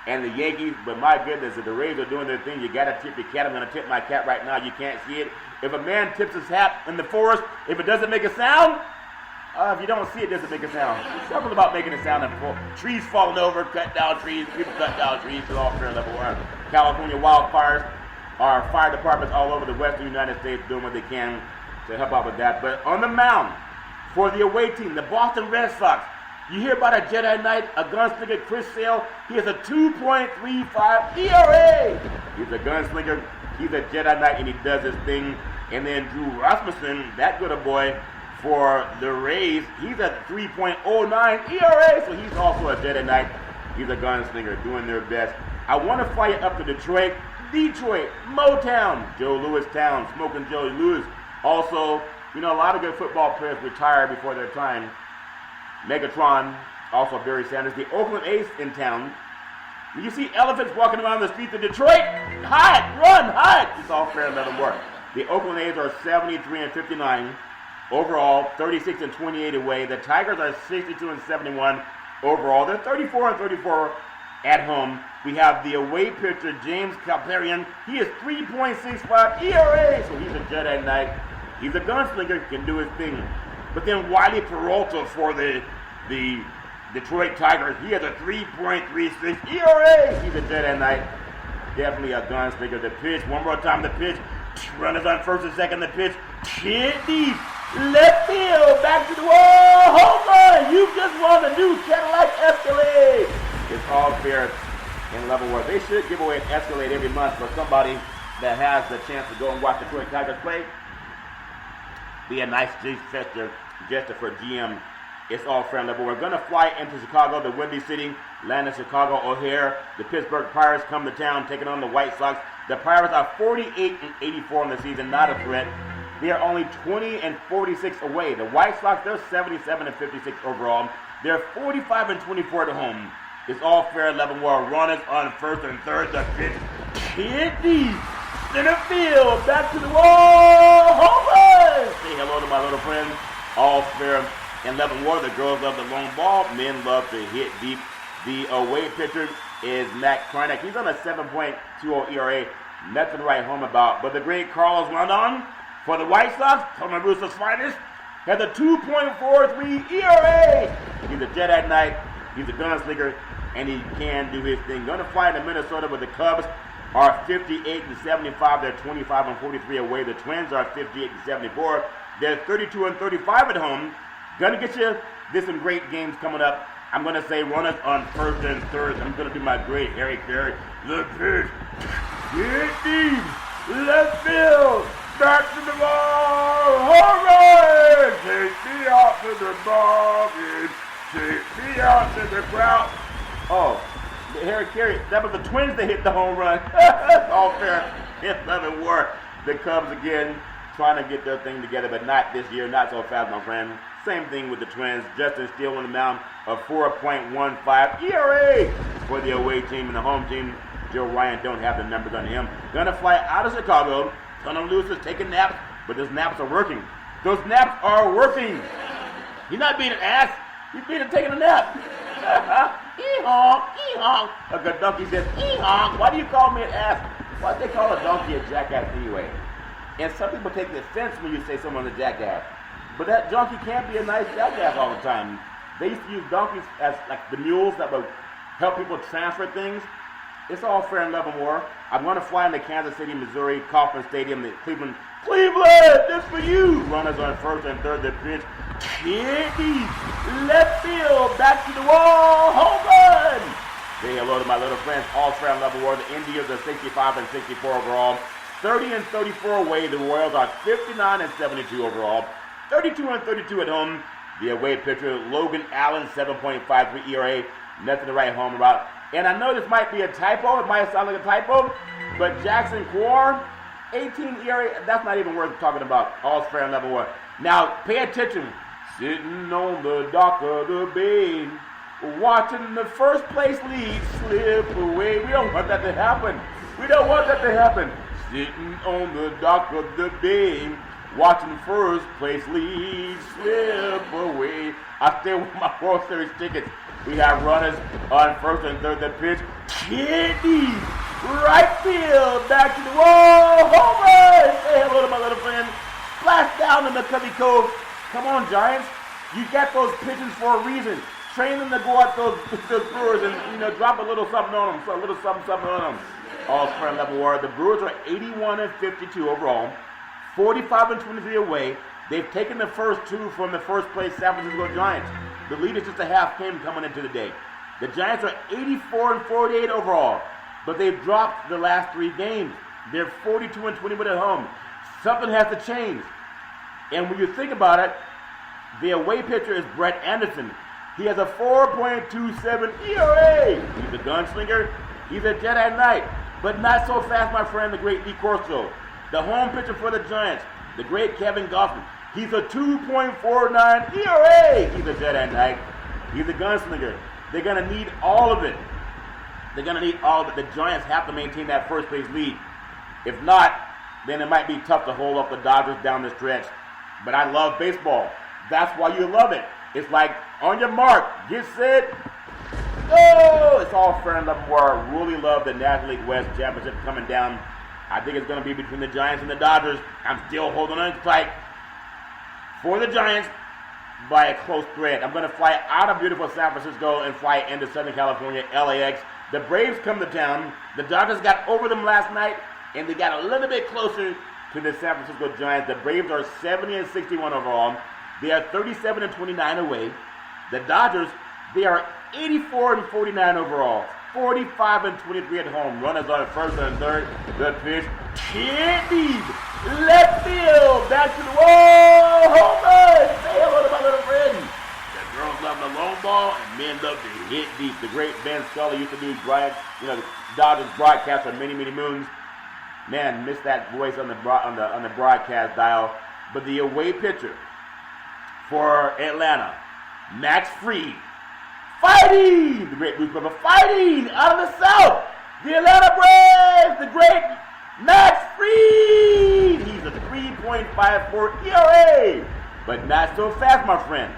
and the Yankees, but my goodness, if the Rays are doing their thing, you got to tip your cap. I'm going to tip my cap right now. You can't see it. If a man tips his hat in the forest, if it doesn't make a sound, if you don't see it, doesn't make a sound. It's something about making a sound. Trees falling over, cut down trees, people cut down trees, it's all fair level. California wildfires, our fire departments all over the western United States doing what they can to help out with that. But on the mound, for the away team, the Boston Red Sox, you hear about a Jedi Knight, a gunslinger, Chris Sale. He has a 2.35 ERA. He's a gunslinger. He's a Jedi Knight, and he does his thing. And then Drew Rasmussen, that good a boy for the Rays, he's at 3.09 ERA, so he's also a Jedi Knight. He's a gunslinger, doing their best. I want to fly you up to Detroit, Motown, Joe Louis Town, Smoking Joe Louis. Also, you know, a lot of good football players retire before their time. Megatron, also Barry Sanders. The Oakland A's in town. When you see elephants walking around the streets of Detroit, hide, run, hide. It's all fair and let them work. The Oakland A's are 73-59 overall, 36-28 away. The Tigers are 62-71 overall. They're 34-34 at home. We have the away pitcher, James Calperian. He is 3.65 ERA, so he's a Jedi Knight. He's a gunslinger, can do his thing. But then Wiley Peralta for the Detroit Tigers, he has a 3.36 ERA. He's a Jedi Knight. definitely a gunslinger. The pitch, one more time, the pitch. Runners on first and second, the pitch. Hit deep. Left field, back to the wall. Home run. You just won a new Cadillac Escalade. It's all fair in level war. They should give away an Escalade every month for somebody that has the chance to go and watch the Detroit Tigers play. Be a nice gesture for GM. It's all fair and level. We're going to fly into Chicago, the Windy City, land in Chicago O'Hare. The Pittsburgh Pirates come to town, taking on the White Sox. The Pirates are 48-84 in the season, not a threat. They are only 20-46 away. The White Sox, they're 77-56 overall. They're 45-24 at home. It's all fair and level. War. Runners on first and third. The pitch hit deep. Center field. Back to the wall. Home run. Say hello to my little friends. All fair and level. War. The girls love the long ball. Men love to hit deep. The away pitcher is Matt Krynick. He's on a 7.20 ERA. Nothing to write home about. But the great Carlos Rondon for the White Sox, Tony Russo's finest, has a 2.43 ERA. He's a jet at night. He's a gunslinger, and he can do his thing. Going to fly to Minnesota with the Cubs are 58-75. They're 25-43 away. The Twins are 58-74. They're 32-35 at home. Going to get you this some great games coming up. I'm going to say runners on first and third. I'm going to do my great Harry Carey. The pitch. Hit deep. Left field. Back to the ball. Home run. Take me out to the ball game. Take me out to the crowd. Oh, Harry Carey. That was the Twins that hit the home run. All fair. 11 war. The Cubs again trying to get their thing together, but not this year. Not so fast, my friend. Same thing with the Twins. Justin Steele on the mound, a 4.15 ERA for the away team, and the home team, Joe Ryan, don't have the numbers on him. Gonna fly out of Chicago. Tony Lewis is taking naps, but those naps are working. Those naps are working. He's not being an ass. He's being taking a nap. Ee-honk, ee-honk. A good donkey says, ee-honk. Why do you call me an ass? Why do they call a donkey a jackass anyway? And some people take offense when you say someone's a jackass. But that donkey can't be a nice jackass all the time. They used to use donkeys as like the mules that would help people transfer things. It's all fair and level war. I'm going to fly into Kansas City, Missouri, Kauffman Stadium, the Cleveland, this for you. Runners on first and third, the pitch. Kitty, left field, back to the wall, home run. Say hello to my little friends, all fair and level war. The Indians are 65-64 overall, 30-34 away. The Royals are 59-72 overall, 32-32 at home. The away pitcher, Logan Allen, 7.53 ERA, nothing to write home about. And I know this might be a typo, it might sound like a typo, but Jackson Quorn, 18 ERA, that's not even worth talking about. All fair and level war. Now, pay attention. Sitting on the dock of the bay, watching the first place lead slip away. We don't want that to happen. We don't want that to happen. Sitting on the dock of the bay, watching first place lead slip away. I stay with my World Series tickets. We have runners on first and third. The pitch, Kitty, right field, back to the wall, home run. Say hello to my little friend. Splash down in the Cubby Cove. Come on, Giants. You got those pigeons for a reason. Train them to go out those Brewers and drop a little something on them. So a little something on them. All fair and level war. The Brewers are 81-52 overall, 45-23 away. They've taken the first two from the first place San Francisco Giants. The lead is just a half game coming into the day. The Giants are 84-48 overall, but they've dropped the last three games. They're 42-20 at home. Something has to change. And when you think about it, the away pitcher is Brett Anderson. He has a 4.27 ERA. He's a gunslinger. He's a jet at night, but not so fast, my friend, the great Lee Corso. The home pitcher for the Giants, the great Kevin Goffman. He's a 2.49 ERA. He's a jet at night. He's a gunslinger. They're going to need all of it. They're going to need all of it. The Giants have to maintain that first place lead. If not, then it might be tough to hold up the Dodgers down the stretch. But I love baseball. That's why you love it. It's like, on your mark, get set, go! It's all fair and level war. I really love the National League West Championship coming down. I think it's going to be between the Giants and the Dodgers. I'm still holding on tight for the Giants by a close thread. I'm going to fly out of beautiful San Francisco and fly into Southern California, LAX. The Braves come to town. The Dodgers got over them last night, and they got a little bit closer to the San Francisco Giants. The Braves are 70-61 overall. They are 37-29 away. The Dodgers, they are 84-49 overall. 45-23 at home. Runners on first and third. The pitch. Hit deep. Left field. Back to the wall. Home run. Say hello to my little friend. The girls love the long ball, and men love to hit deep. The great Ben Scully used to do Dodgers broadcast for many, many moons. Man, missed that voice on the broadcast dial. But the away pitcher for Atlanta, Max Fried, fighting! The great Bruce Buffer, fighting out of the South! The Atlanta Braves! The great Max Fried! He's a 3.54 ERA! But not so fast, my friend.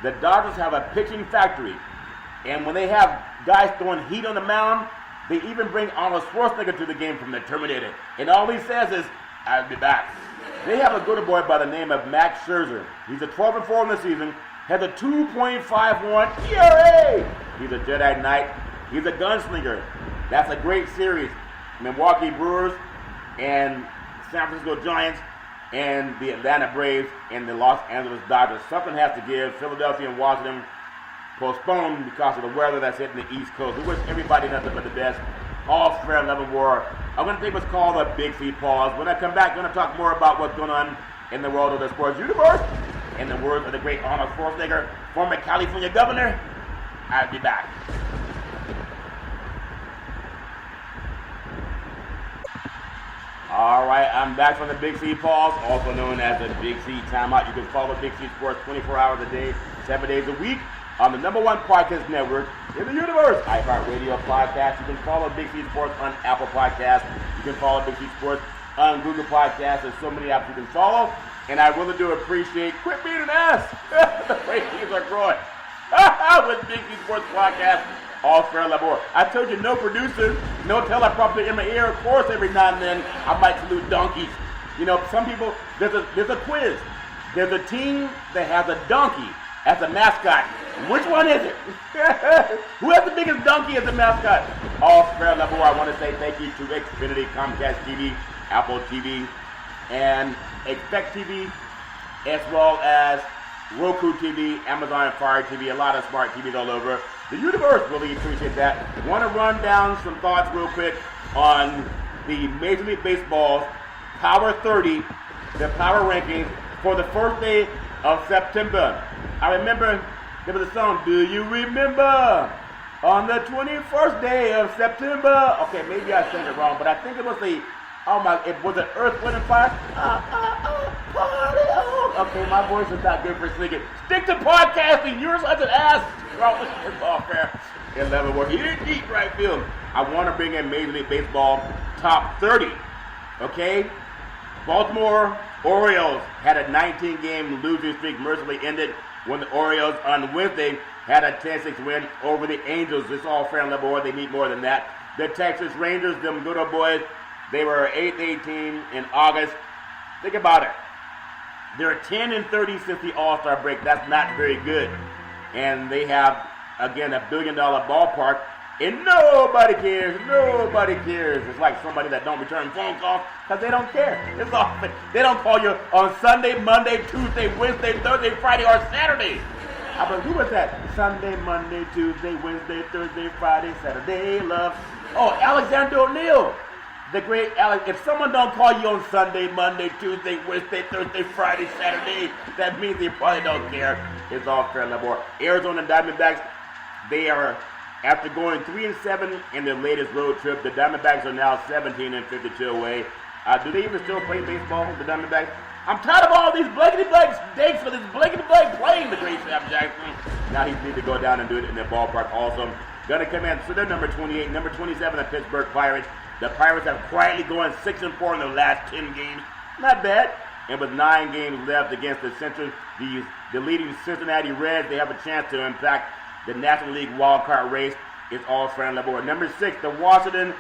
The Dodgers have a pitching factory. And when they have guys throwing heat on the mound, they even bring Arnold Schwarzenegger to the game from the Terminator. And all he says is, I'll be back. They have a good boy by the name of Max Scherzer. He's a 12-4 in the season. Has a 2.51 ERA. He's a Jedi Knight. He's a gunslinger. That's a great series. Milwaukee Brewers and San Francisco Giants and the Atlanta Braves and the Los Angeles Dodgers. Something has to give. Philadelphia and Washington postponed because of the weather that's hitting the East Coast. We wish everybody nothing but the best. All fair and level war. I'm going to take what's called a Big C pause. When I come back, I'm going to talk more about what's going on in the world of the sports universe. In the words of the great Arnold Schwarzenegger, former California governor, I'll be back. All right, I'm back from the Big C pause, also known as the Big C timeout. You can follow Big C Sports 24 hours a day, 7 days a week on the #1 podcast network in the universe, iHeartRadio podcast. You can follow Big C Sports on Apple Podcasts. You can follow Big C Sports on Google Podcasts. There's so many apps you can follow. And I really do appreciate, quit being an ass. The ratings are growing. With Big C Sports Podcast, all fair level. I told you, no producer, no teleprompter in my ear. Of course, every now and then, I might salute donkeys. You know, some people, there's a quiz. There's a team that has a donkey as a mascot. Which one is it? Who has the biggest donkey as a mascot? All fair level. I want to say thank you to Xfinity, Comcast TV, Apple TV, and Expect TV, as well as Roku TV, Amazon Fire TV, a lot of smart TVs all over the universe. Really appreciate that. Want to run down some thoughts real quick on the Major League Baseball's Power 30, the power rankings for the first day of September. I remember there was a song, do you remember? On the 21st day of September. Okay, maybe I sang it wrong, but I think it was the it was an Earth, Wind, and Fire. Party on. Okay, my voice is not good for singing. Stick to podcasting. You're such an ass. It's all fair. 11 more. He didn't deep right field. I want to bring in Major League Baseball top 30. Okay? Baltimore Orioles had a 19-game losing streak mercifully ended when the Orioles on Wednesday had a 10-6 win over the Angels. It's all fair and level. They need more than that. The Texas Rangers, them good old boys, they were 8-18 in August. Think about it. They're 10-30 since the All-Star break. That's not very good. And they have, again, $1 billion ballpark. And nobody cares. Nobody cares. It's like somebody that don't return phone calls because they don't care. It's all, they don't call you on Sunday, Monday, Tuesday, Wednesday, Thursday, Friday, or Saturday. Who was that? Sunday, Monday, Tuesday, Wednesday, Thursday, Friday, Saturday, love. Oh, Alexander O'Neal. The great Alex. If someone don't call you on Sunday, Monday, Tuesday, Wednesday, Thursday, Friday, Saturday, that means they probably don't care. It's all fair level. Arizona Diamondbacks, they are, after going 3-7 in their latest road trip, the Diamondbacks are now 17-52 away. Do they even still play baseball, the Diamondbacks? I'm tired of all these blankety-blank stakes for this blankety-blank playing, the great Sam Jackson. Now he needs to go down and do it in their ballpark also. Gonna come in, so they're number 28, number 27, the Pittsburgh Pirates. The Pirates have quietly gone 6-4 in their last 10 games. Not bad. And with 9 games left against the leading Cincinnati Reds, they have a chance to impact the National League wildcard race. It's all fair and level. At number 6, the Washington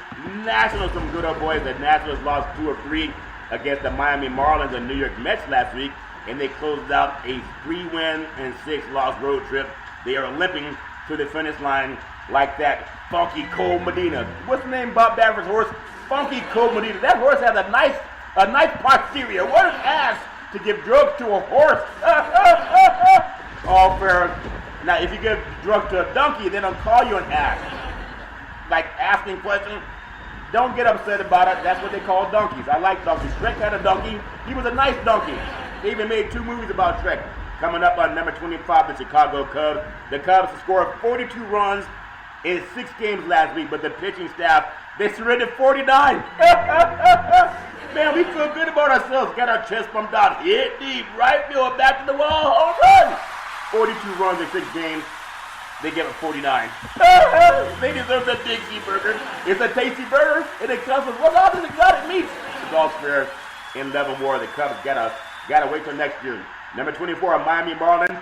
Nationals, some good old boys. The Nationals lost 2 of 3 against the Miami Marlins and New York Mets last week, and they closed out a 3-win and 6-loss road trip. They are limping to the finish line like that Funky Cole Medina. What's the name of Bob Baffert's horse? Funky Cole Medina. That horse has a nice posterior. What an ass to give drugs to a horse. All fair. Now, if you give drugs to a donkey, they don't call you an ass. Like asking questions. Don't get upset about it. That's what they call donkeys. I like donkeys. Shrek had a donkey. He was a nice donkey. They even made 2 movies about Shrek. Coming up on number 25, the Chicago Cubs. The Cubs scored 42 runs in 6 games last week, but the pitching staff, they surrendered 49. Man, we feel good about ourselves. Got our chest pumped out. Hit deep, right field, back to the wall, home run. 42 runs in 6 games. They give it 49. They deserve the Dixie Burger. It's a tasty burger, and it comes with what all this exotic meats. The Golf Fair in Leavenworth. The Cubs gotta wait till next year. Number 24, Miami Marlin.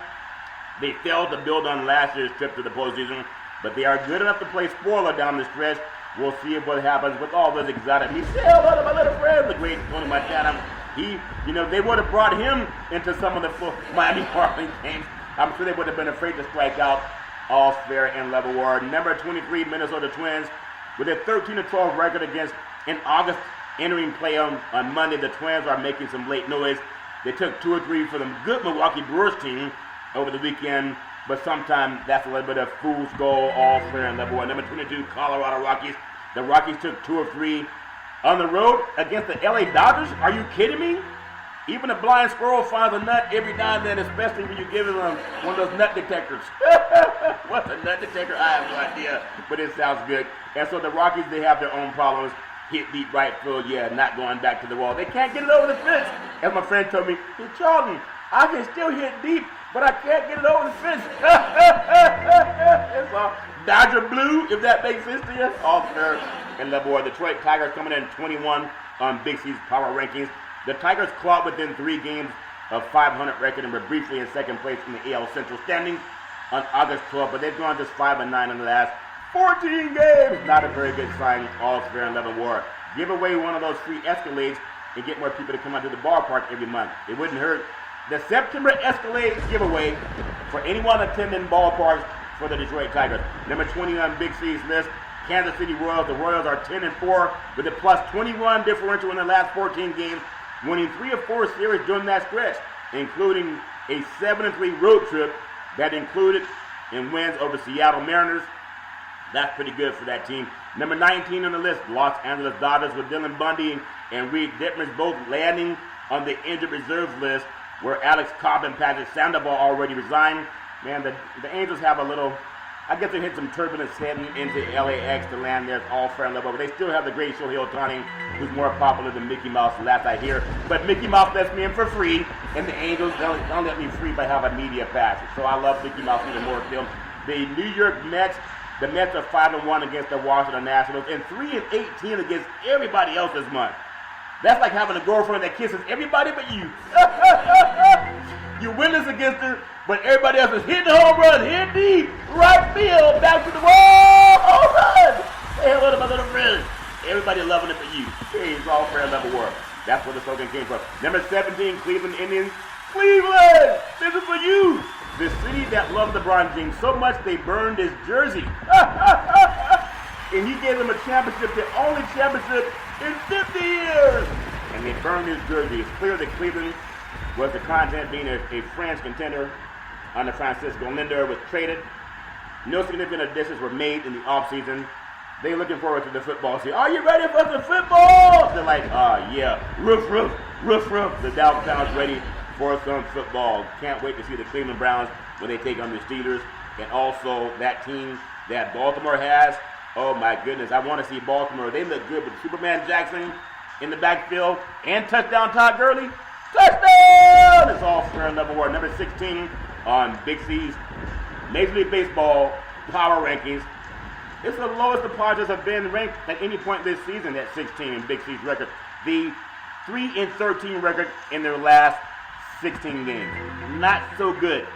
They failed to build on last year's trip to the postseason, but they are good enough to play spoiler down the stretch. We'll see what happens with all those exotic meats. Say hello to my little friend, the great Tony Montana. They would have brought him into some of the Miami Marlin games. I'm sure they would have been afraid to strike out. All fair in Leavenworth. Number 23, Minnesota Twins, with a 13-12 record in August, entering play on Monday. The Twins are making some late noise. They took 2 or 3 for the good Milwaukee Brewers team over the weekend, but sometimes that's a little bit of fool's goal. All fair in Leavenworth. Number 22, Colorado Rockies. The Rockies took 2 or 3 on the road against the LA Dodgers. Are you kidding me? Even a blind squirrel finds a nut every now and then, especially when you give them one of those nut detectors. What's a nut detector? I have no idea, but it sounds good. And so the Rockies, they have their own problems. Hit deep right field, not going back to the wall. They can't get it over the fence. As my friend told me, hey, Charlton, I can still hit deep, but I can't get it over the fence. It's all Dodger blue, if that makes sense to you. All fair and Leavenworth. Detroit Tigers coming in 21 on Big C's power rankings. The Tigers clawed within 3 games of 500 record and were briefly in second place in the AL Central standings on August 12th, but they've gone just 5-9 in the last 14 games. Not a very good sign. All fair in Leavenworth. Give away one of those free Escalades and get more people to come out to the ballpark every month. It wouldn't hurt. The September Escalade giveaway for anyone attending ballparks for the Detroit Tigers. Number 20 on Big C's list, Kansas City Royals. The Royals are 10-4 with a plus 21 differential in the last 14 games, winning 3 or 4 series during that stretch, including a 7-3 road trip that included in wins over Seattle Mariners. That's pretty good for that team. Number 19 on the list, Los Angeles Dodgers, with Dylan Bundy and Reed Dittmers both landing on the injured reserves list, where Alex Cobb and Patrick Sandoval already resigned. Man, the Angels have a little, I guess they hit some turbulence heading into LAX to land there. It's all fair and level. But they still have the great Shohei Ohtani, who's more popular than Mickey Mouse, last I hear. But Mickey Mouse lets me in for free, and the Angels don't let me free by having a media pass. So I love Mickey Mouse even more still. The New York Mets, the Mets are 5-1 against the Washington Nationals and 3-18 against everybody else this month. That's like having a girlfriend that kisses everybody but you. You winless against her, but everybody else is hitting the home run, hit deep, right field, back to the wall, home run. Say hello to my little friend. Everybody loving it but you. Hey, it's all fair level work. That's where the slogan came from. Number 17, Cleveland Indians. Cleveland, this is for you. The city that loved LeBron James so much they burned his jersey. And he gave them a championship, the only championship in 50 years. And they burned his jersey. It's clear that Cleveland was the content, being a French contender under Francisco Lindor, was traded. No significant additions were made in the offseason. They're looking forward to the football season. Are you ready for some football? They're like, yeah, roof, roof, roof, roof. The downtown's ready for some football. Can't wait to see the Cleveland Browns when they take on the Steelers. And also that team that Baltimore has. Oh my goodness, I want to see Baltimore. They look good with Superman Jackson in the backfield and touchdown Todd Gurley. Touchdown! It's all fair and level war. Number 16 on Big C's Major League Baseball power rankings. It's the lowest the Padres have been ranked at any point this season at 16 in Big C's record. The 3-13 record in their last 16 games. Not so good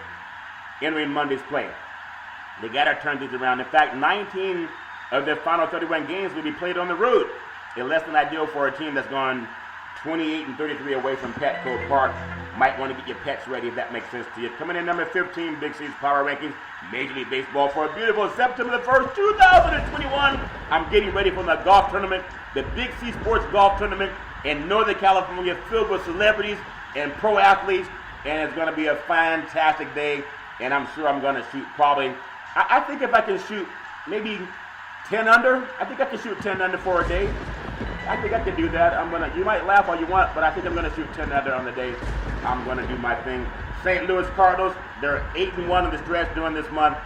entering Monday's play. They got to turn these around. In fact, 19 of their final 31 games will be played on the road. It's less than ideal for a team that's gone 28-33 away from Petco Park. might want to get your pets ready if that makes sense to you. Coming in number 15, Big C's Power Rankings, Major League Baseball for a beautiful September the 1st, 2021. I'm getting ready for my golf tournament, the Big C Sports Golf Tournament in Northern California, filled with celebrities and pro athletes, and it's going to be a fantastic day, and I'm sure I'm going to shoot probably, I think if I can shoot maybe 10 under, I think I can shoot 10 under for a day. I think I can do that. You might laugh all you want, but I think I'm going to shoot 10 under on the day. I'm going to do my thing. St. Louis Cardinals, they're 8-1 in the stretch during this month.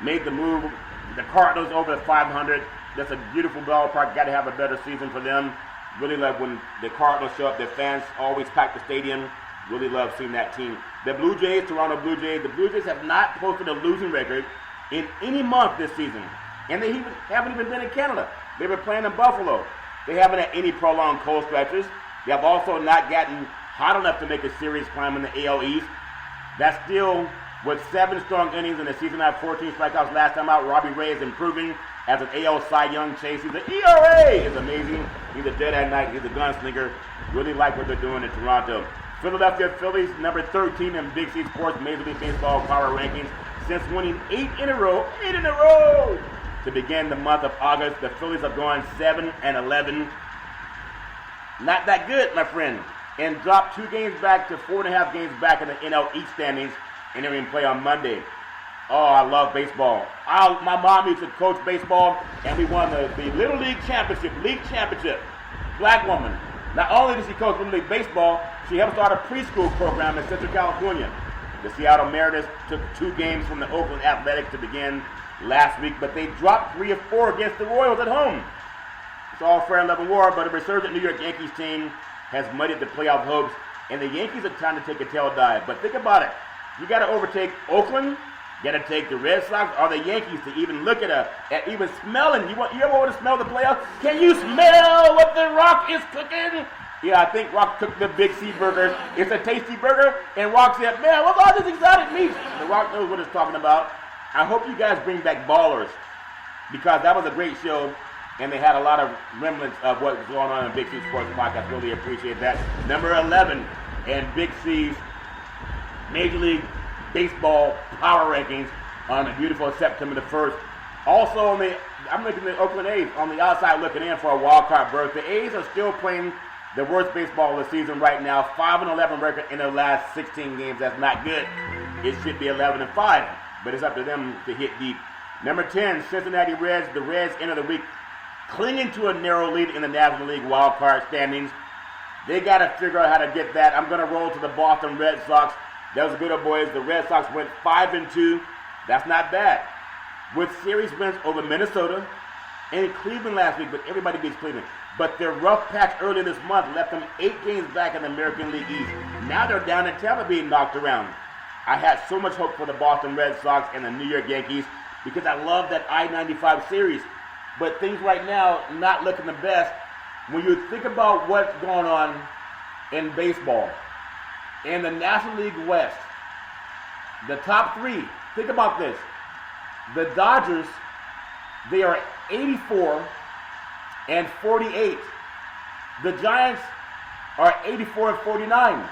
Made the move. The Cardinals over the 500. That's a beautiful ballpark. Got to have a better season for them. Really love when the Cardinals show up. Their fans always pack the stadium. Really love seeing that team. The Blue Jays, Toronto Blue Jays. The Blue Jays have not posted a losing record in any month this season. And they haven't even been in Canada. They were playing in Buffalo. They haven't had any prolonged cold stretches. They have also not gotten hot enough to make a serious climb in the AL East. That's still with 7 strong innings in the season. I had 14 strikeouts last time out. Robbie Ray is improving as an AL Cy Young chase. He's an ERA is amazing. He's a dead at night. He's a gunslinger. Really like what they're doing in Toronto. Philadelphia Phillies, number 13 in Big C Sports Major League Baseball Power Rankings. Since winning 8 in a row. To begin the month of August, the Phillies are going 7-11. Not that good, my friend. And dropped 2 games back to 4.5 games back in the NL East standings, and they're in play on Monday. Oh, I love baseball. My mom used to coach baseball, and we won the Little League Championship, Black woman. Not only does she coach Little League Baseball, she helped start a preschool program in Central California. The Seattle Mariners took 2 games from the Oakland Athletics to begin last week, but they dropped 3 of 4 against the Royals at home. It's all fair and love and war, but a resurgent New York Yankees team has muddied the playoff hopes, and the Yankees are trying to take a tail dive. But think about it. You got to overtake Oakland, you got to take the Red Sox or the Yankees to even look at even smelling. You ever want to smell the playoffs? Can you smell what the Rock is cooking? Yeah, I think Rock cooked the Big C burger. It's a tasty burger, and Rock said, man, what's all this exotic meat? The Rock knows what it's talking about. I hope you guys bring back Ballers, because that was a great show, and they had a lot of remnants of what was going on in Big C Sports Podcast. Really appreciate that. Number 11 and Big C's Major League Baseball Power Rankings on a beautiful September the 1st. Also, I'm looking at the Oakland A's on the outside looking in for a wild card berth. The A's are still playing the worst baseball of the season right now. 5-11 record in their last 16 games. That's not good. It should be 11-5. But it's up to them to hit deep. Number 10, Cincinnati Reds. The Reds enter the week clinging to a narrow lead in the National League wild card standings. They got to figure out how to get that. I'm going to roll to the Boston Red Sox. Those are good old boys. The Red Sox went 5-2. That's not bad. With series wins over Minnesota and Cleveland last week, but everybody beats Cleveland. But their rough patch earlier this month left them 8 games back in the American League East. Now they're down in Tampa being knocked around. I had so much hope for the Boston Red Sox and the New York Yankees because I love that I-95 series. But things right now not looking the best. When you think about what's going on in baseball, in the National League West, the top 3, think about this. The Dodgers, they are 84-48. The Giants are 84-49.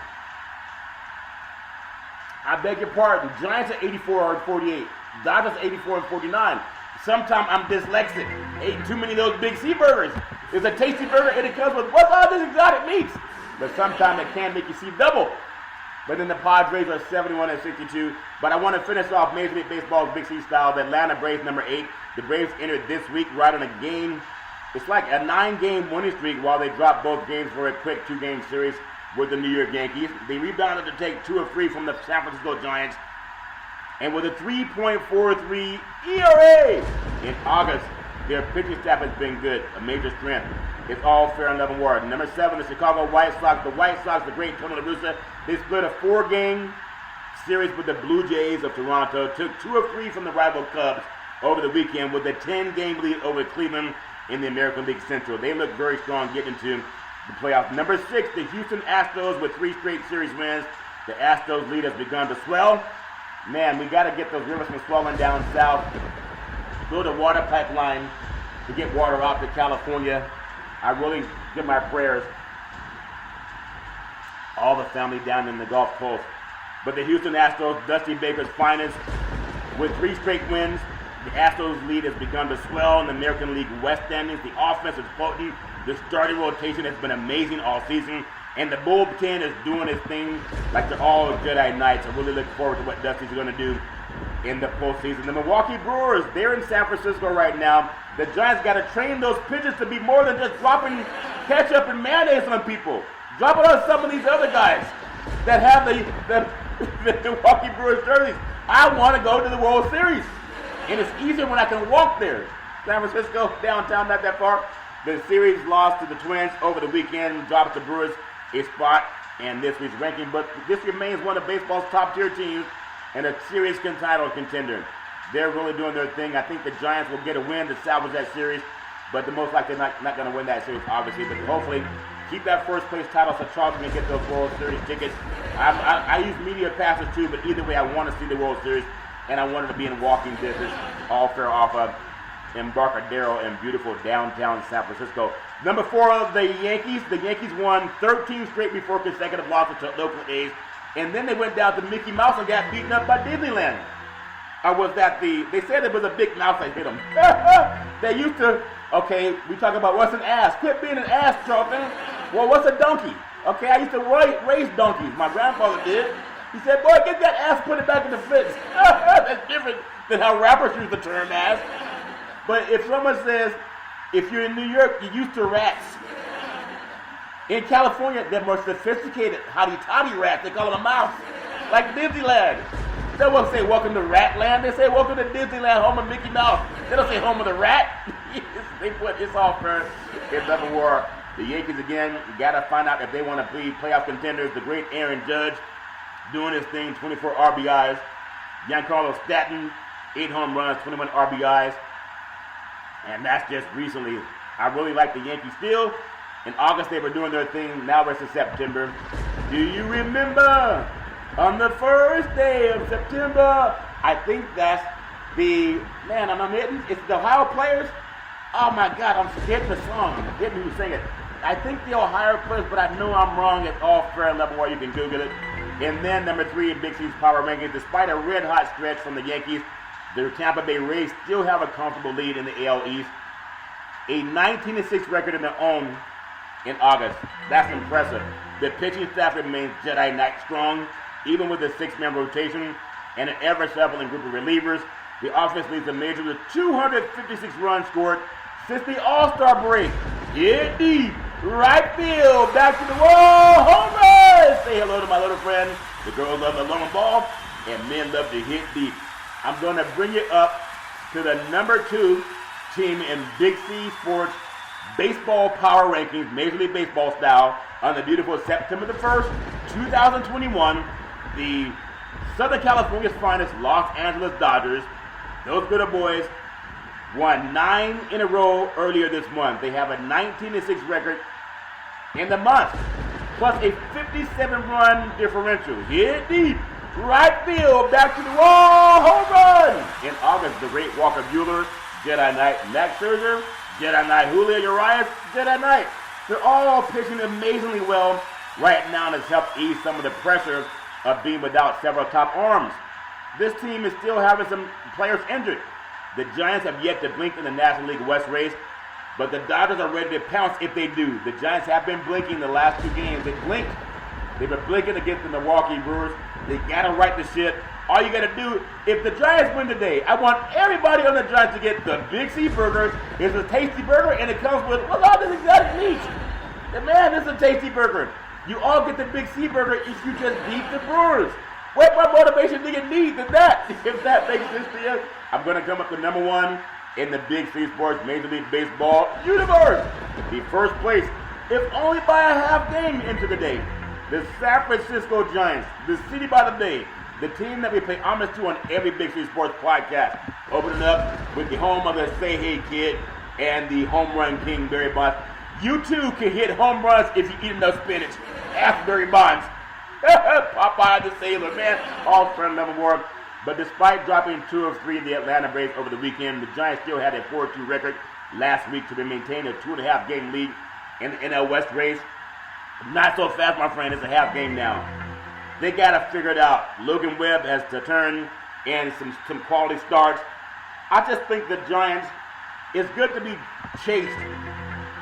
I beg your pardon. Giants are 84-48. Dodgers 84-49. Sometimes I'm dyslexic. Ate too many of those Big C burgers. It's a tasty burger and it comes with what's all this exotic meats. But sometimes it can make you see double. But then the Padres are 71-62. But I want to finish off Major League Baseball's Big C style. The Atlanta Braves, number 8. The Braves entered this week right on a game. It's like a 9-game winning streak while they dropped both games for a quick 2-game series with the New York Yankees. They rebounded to take 2 of 3 from the San Francisco Giants. And with a 3.43 ERA in August, their pitching staff has been good, a major strength. It's all fair and level war. Number 7, the Chicago White Sox. The White Sox, the great Tony La Russa, they split a 4-game series with the Blue Jays of Toronto. Took 2 of 3 from the rival Cubs over the weekend with a 10-game lead over Cleveland in the American League Central. They look very strong getting into the playoffs. Number 6, the Houston Astros with 3 straight series wins. The Astros lead has begun to swell. Man, we got to get those rivers from swelling down south. Build a water pipeline to get water out to California. I really give my prayers. all the family down in the Gulf Coast. But the Houston Astros, Dusty Baker's finest, with 3 straight wins, the Astros lead has begun to swell in the American League West standings. The offense is potent. The starting rotation has been amazing all season. And the bullpen is doing its thing like they're all Jedi Knights. I really look forward to what Dusty's going to do in the postseason. The Milwaukee Brewers, they're in San Francisco right now. The Giants got to train those pitchers to be more than just dropping ketchup and mayonnaise on people. Drop it on some of these other guys that have the Milwaukee Brewers jerseys. I want to go to the World Series. And it's easier when I can walk there. San Francisco, downtown, not that far. The series lost to the Twins over the weekend, dropped the Brewers a spot in this week's ranking. But this remains one of baseball's top-tier teams and a series title contender. They're really doing their thing. I think the Giants will get a win to salvage that series, but the most likely not going to win that series, obviously. But hopefully keep that first-place title so Charles can get those World Series tickets. I use media passes too, but either way, I want to see the World Series, and I wanted to be in walking distance, all fair off of Embarcadero in beautiful downtown San Francisco. Number 4 of the Yankees. The Yankees won 13 straight before consecutive losses to Oakland A's, and then they went down to Mickey Mouse and got beaten up by Disneyland. Or was that they said it was a big mouse that hit them. They used to, okay, we talk about what's an ass. Quit being an ass, Charlton. Well, what's a donkey? Okay, I used to raise donkeys. My grandfather did. He said, boy, get that ass, put it back in the fence. That's different than how rappers use the term ass. But if someone says, if you're in New York, you're used to rats. In California, they're more sophisticated hotty-toddy rats. They call them a mouse, like Disneyland. They won't say welcome to Ratland. They say welcome to Disneyland, home of Mickey Mouse. They don't say home of the rat. It's all fair. It's never war. The Yankees, again, got to find out if they want to be playoff contenders. The great Aaron Judge doing his thing, 24 RBIs. Giancarlo Stanton, 8 home runs, 21 RBIs. And that's just recently. I really like the Yankees still. In August, they were doing their thing. Now it's in September. Do you remember on the first day of September? I think that's it's the Ohio Players. Oh my God, I'm forgetting the song. I'm forgetting who sang it. I think the Ohio Players, but I know I'm wrong. It's all fair level where you can Google it. And then number 3 in Big C's power rankings. Despite a red-hot stretch from the Yankees, the Tampa Bay Rays still have a comfortable lead in the AL East. A 19-6 record in their own in August. That's impressive. The pitching staff remains Jedi Knight strong, even with a 6-man rotation and an ever-shuffling group of relievers. The offense leads the major with 256 runs scored since the All-Star break. Hit deep, right field, back to the wall, home run! Say hello to my little friend. The girls love the long ball, and men love to hit deep. I'm going to bring you up to the number 2 team in Big C Sports baseball power rankings, Major League Baseball style, on the beautiful September the 1st, 2021. The Southern California's finest Los Angeles Dodgers, those good old boys, won 9 in a row earlier this month. They have a 19-6 record in the month, plus a 57-run differential. Hit deep, right field, back to the wall, home run! In August, the great Walker Buehler, Jedi Knight, Max Scherzer, Jedi Knight, Julio Urias, Jedi Knight. They're all pitching amazingly well right now, and it's helped ease some of the pressure of being without several top arms. This team is still having some players injured. The Giants have yet to blink in the National League West race, but the Dodgers are ready to pounce if they do. The Giants have been blinking the last 2 games. They blinked. They've been blinking against the Milwaukee Brewers. They got to right the ship. All you got to do, if the Giants win today, I want everybody on the Giants to get the Big C Burger. It's a tasty burger, and it comes with all this exotic meat. Man, this is a tasty burger. You all get the Big C Burger if you just beat the Brewers. What more motivation do you need than that? If that makes sense to you, I'm going to come up to number 1 in the Big C Sports Major League Baseball universe. The first place, if only by a half game into the day, the San Francisco Giants, the city by the bay, the team that we pay homage to on every Big C Sports podcast, opening up with the home of the Say Hey Kid and the home run king, Barry Bonds. You too can hit home runs if you eat enough spinach. Ask Barry Bonds. Popeye the Sailor, man, all friend level war. But despite dropping 2 of 3 in the Atlanta Braves over the weekend, the Giants still had a 4-2 record last week to maintain a 2.5 game lead in the NL West race. Not so fast, my friend. It's a half game now. They got to figure it out. Logan Webb has to turn in some quality starts. I just think the Giants, it's good to be chased.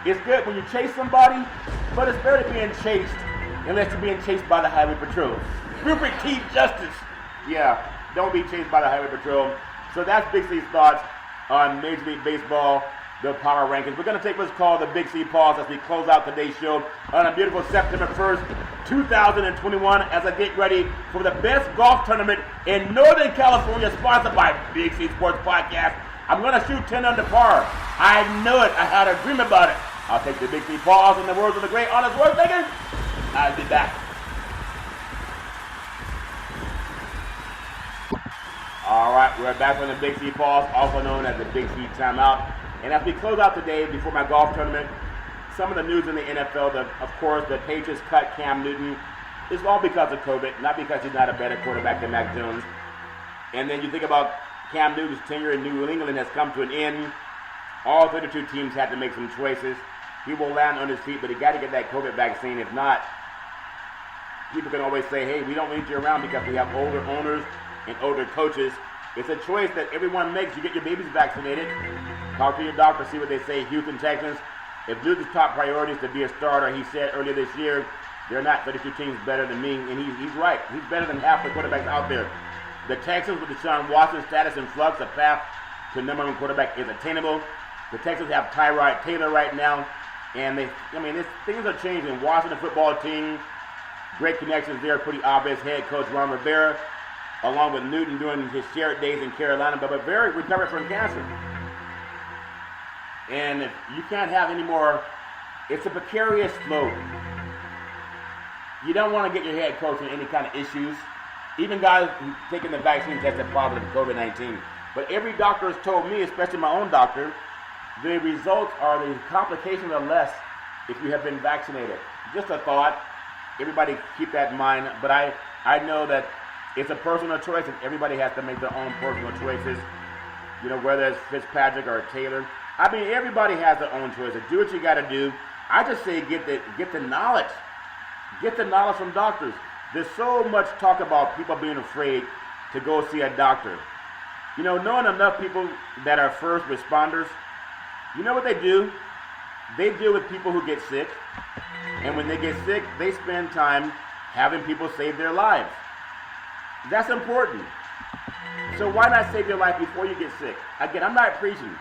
It's good when you chase somebody, but it's better being chased unless you're being chased by the Highway Patrol. Rupert Keith Justice. Yeah, don't be chased by the Highway Patrol. So that's Big C's thoughts on Major League Baseball, the power rankings. We're going to take what's called the Big C pause as we close out today's show on a beautiful September 1st, 2021, as I get ready for the best golf tournament in Northern California, sponsored by Big C Sports Podcast. I'm going to shoot 10 under par. I know it. I had a dream about it. I'll take the Big C pause in the words of the great Honest Schwarzenegger. I'll be back. All right, we're back from the Big C pause, also known as the Big C timeout. And as we close out today before my golf tournament, some of the news in the NFL, of course, the Patriots cut Cam Newton. It's all because of COVID, not because he's not a better quarterback than Mac Jones. And then you think about Cam Newton's tenure in New England has come to an end. All 32 teams had to make some choices. He will land on his feet, but he got to get that COVID vaccine. If not, people can always say, hey, we don't need you around because we have older owners and older coaches. It's a choice that everyone makes. You get your babies vaccinated. Talk to your doctor, see what they say. Houston Texans, if Newton's top priority is to be a starter, he said earlier this year, they're not 32 teams better than me, and he's right. He's better than half the quarterbacks out there. The Texans, with Deshaun Watson's status in flux, the path to number one quarterback is attainable. The Texans have Tyrod Taylor right now, and things are changing. Washington football team, great connections there, pretty obvious. Head coach Ron Rivera, along with Newton doing his shared days in Carolina, but Rivera recovered from cancer. And if you can't have any more, it's a precarious slope. You don't want to get your head coach in any kind of issues. Even guys who taking the vaccine tested positive for COVID-19. But every doctor has told me, especially my own doctor, the results are, the complications are less if you have been vaccinated. Just a thought. Everybody keep that in mind. But I know that it's a personal choice, and everybody has to make their own personal choices. You know, whether it's Fitzpatrick or Taylor. I mean, everybody has their own choices. Do what you got to do. I just say get the knowledge. Get the knowledge from doctors. There's so much talk about people being afraid to go see a doctor. You know, knowing enough people that are first responders, you know what they do? They deal with people who get sick. And when they get sick, they spend time having people save their lives. That's important. So why not save your life before you get sick? Again, I'm not preaching.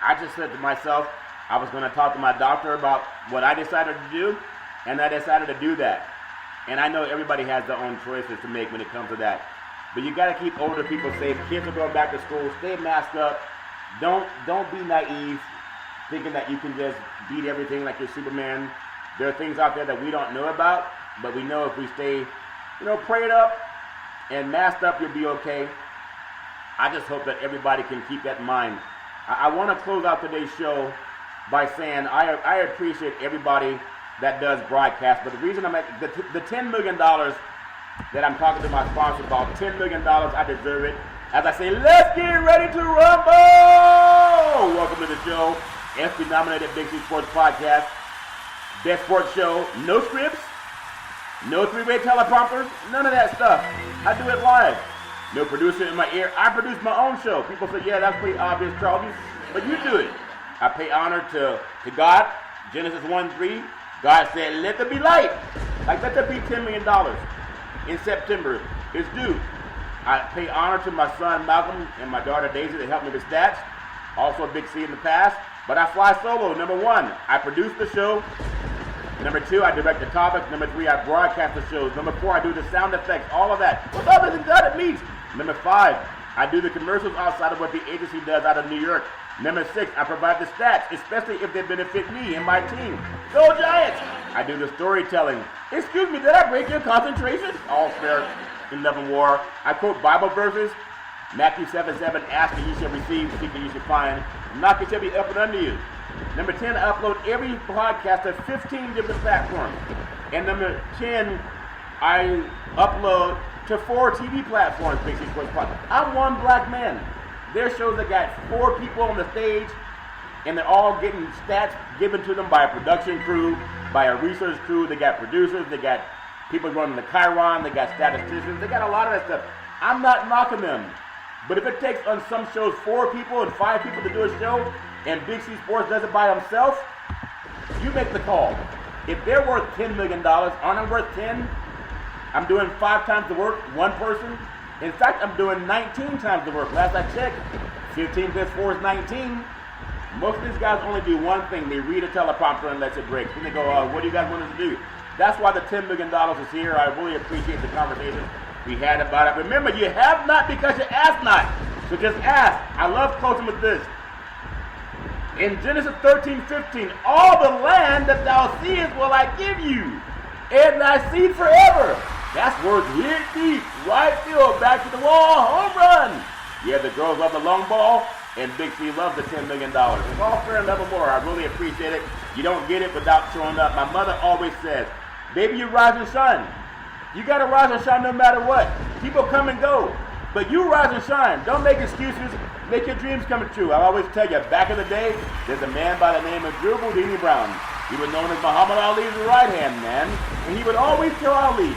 I just said to myself, I was going to talk to my doctor about what I decided to do, and I decided to do that. And I know everybody has their own choices to make when it comes to that. But you got to keep older people safe. Kids are going back to school. Stay masked up. Don't be naive, thinking that you can just beat everything like you're Superman. There are things out there that we don't know about, but we know if we stay, prayed up and masked up, you'll be okay. I just hope that everybody can keep that in mind. I want to close out today's show by saying I appreciate everybody that does broadcast, but the reason I'm at the $10 million that I'm talking to my sponsor about, $10 million, I deserve it. As I say, let's get ready to rumble! Welcome to the show, ESPY-nominated Big C Sports Podcast, best sports show, no scripts, no three-way teleprompters, none of that stuff. I do it live. No producer in my ear. I produce my own show. People say, yeah, that's pretty obvious, Charlie, but you do it. I pay honor to God. Genesis 1:3. God said, let there be light. Like, let there be $10 million in September. It's due. I pay honor to my son Malcolm and my daughter Daisy. They help me with stats. Also a Big C in the past. But I fly solo. Number 1, I produce the show. Number 2, I direct the topics. Number 3, I broadcast the shows. Number 4, I do the sound effects. All of that. What's up, isn't that it meets? Number 5, I do the commercials outside of what the agency does out of New York. Number 6, I provide the stats, especially if they benefit me and my team. Go Giants! I do the storytelling. Excuse me, did I break your concentration? All fair in love and war. I quote Bible verses. Matthew 7:7, ask and you shall receive, seek and you shall find. Knock it shall be up and under you. Number 10, I upload every podcast to 15 different platforms. And number 10, I upload to 4 TV platforms, Big C Sports Podcast. I'm one black man. There's shows that got 4 people on the stage, and they're all getting stats given to them by a production crew. by a research crew. They got producers. They got people running the Chiron. They got statisticians. They got a lot of that stuff. I'm not knocking them. But if it takes on some shows 4 people and 5 people to do a show, and Big C Sports does it by himself, you make the call. If they're worth $10 million, aren't I worth 10? I'm doing 5 times the work, 1 person. In fact, I'm doing 19 times the work. Last I checked, 15 plus 4 is 19. Most of these guys only do one thing. They read a teleprompter and let it break. Then they go, what do you guys want us to do? That's why the $10 million is here. I really appreciate the conversation we had about it. Remember, you have not because you ask not. So just ask. I love closing with this. In Genesis 13:15, all the land that thou seest will I give you, and thy seed forever. That's words hit deep, right field, back to the wall, home run. Yeah, the girls love the long ball, and Big C loves the $10 million. It's all fair and level more. I really appreciate it. You don't get it without showing up. My mother always says, baby, you rise and shine. You got to rise and shine no matter what. People come and go, but you rise and shine. Don't make excuses. Make your dreams come true. I always tell you, back in the day, there's a man by the name of Drew Boudini Brown. He was known as Muhammad Ali's right-hand man, and he would always tell Ali,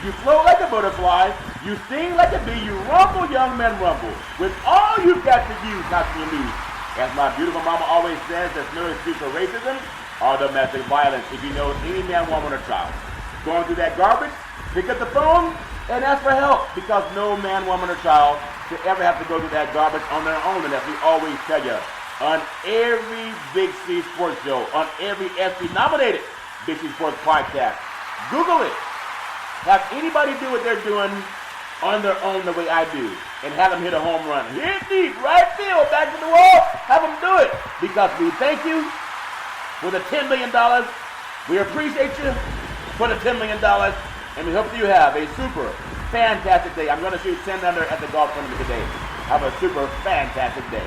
you float like a butterfly, you sting like a bee, you rumble, young men rumble. With all you've got to use, not to lose. As my beautiful mama always says, there's no excuse for racism or domestic violence if you know any man, woman, or child. Going through that garbage, pick up the phone and ask for help, because no man, woman, or child should ever have to go through that garbage on their own. And as we always tell you, on every Big C Sports show, on every SB-nominated Big C Sports podcast, Google it. Have anybody do what they're doing on their own the way I do, and have them hit a home run. Hit deep, right field, back to the wall, have them do it. Because we thank you for the $10 million. We appreciate you for the $10 million. And we hope that you have a super fantastic day. I'm going to shoot 10 under at the golf tournament today. Have a super fantastic day.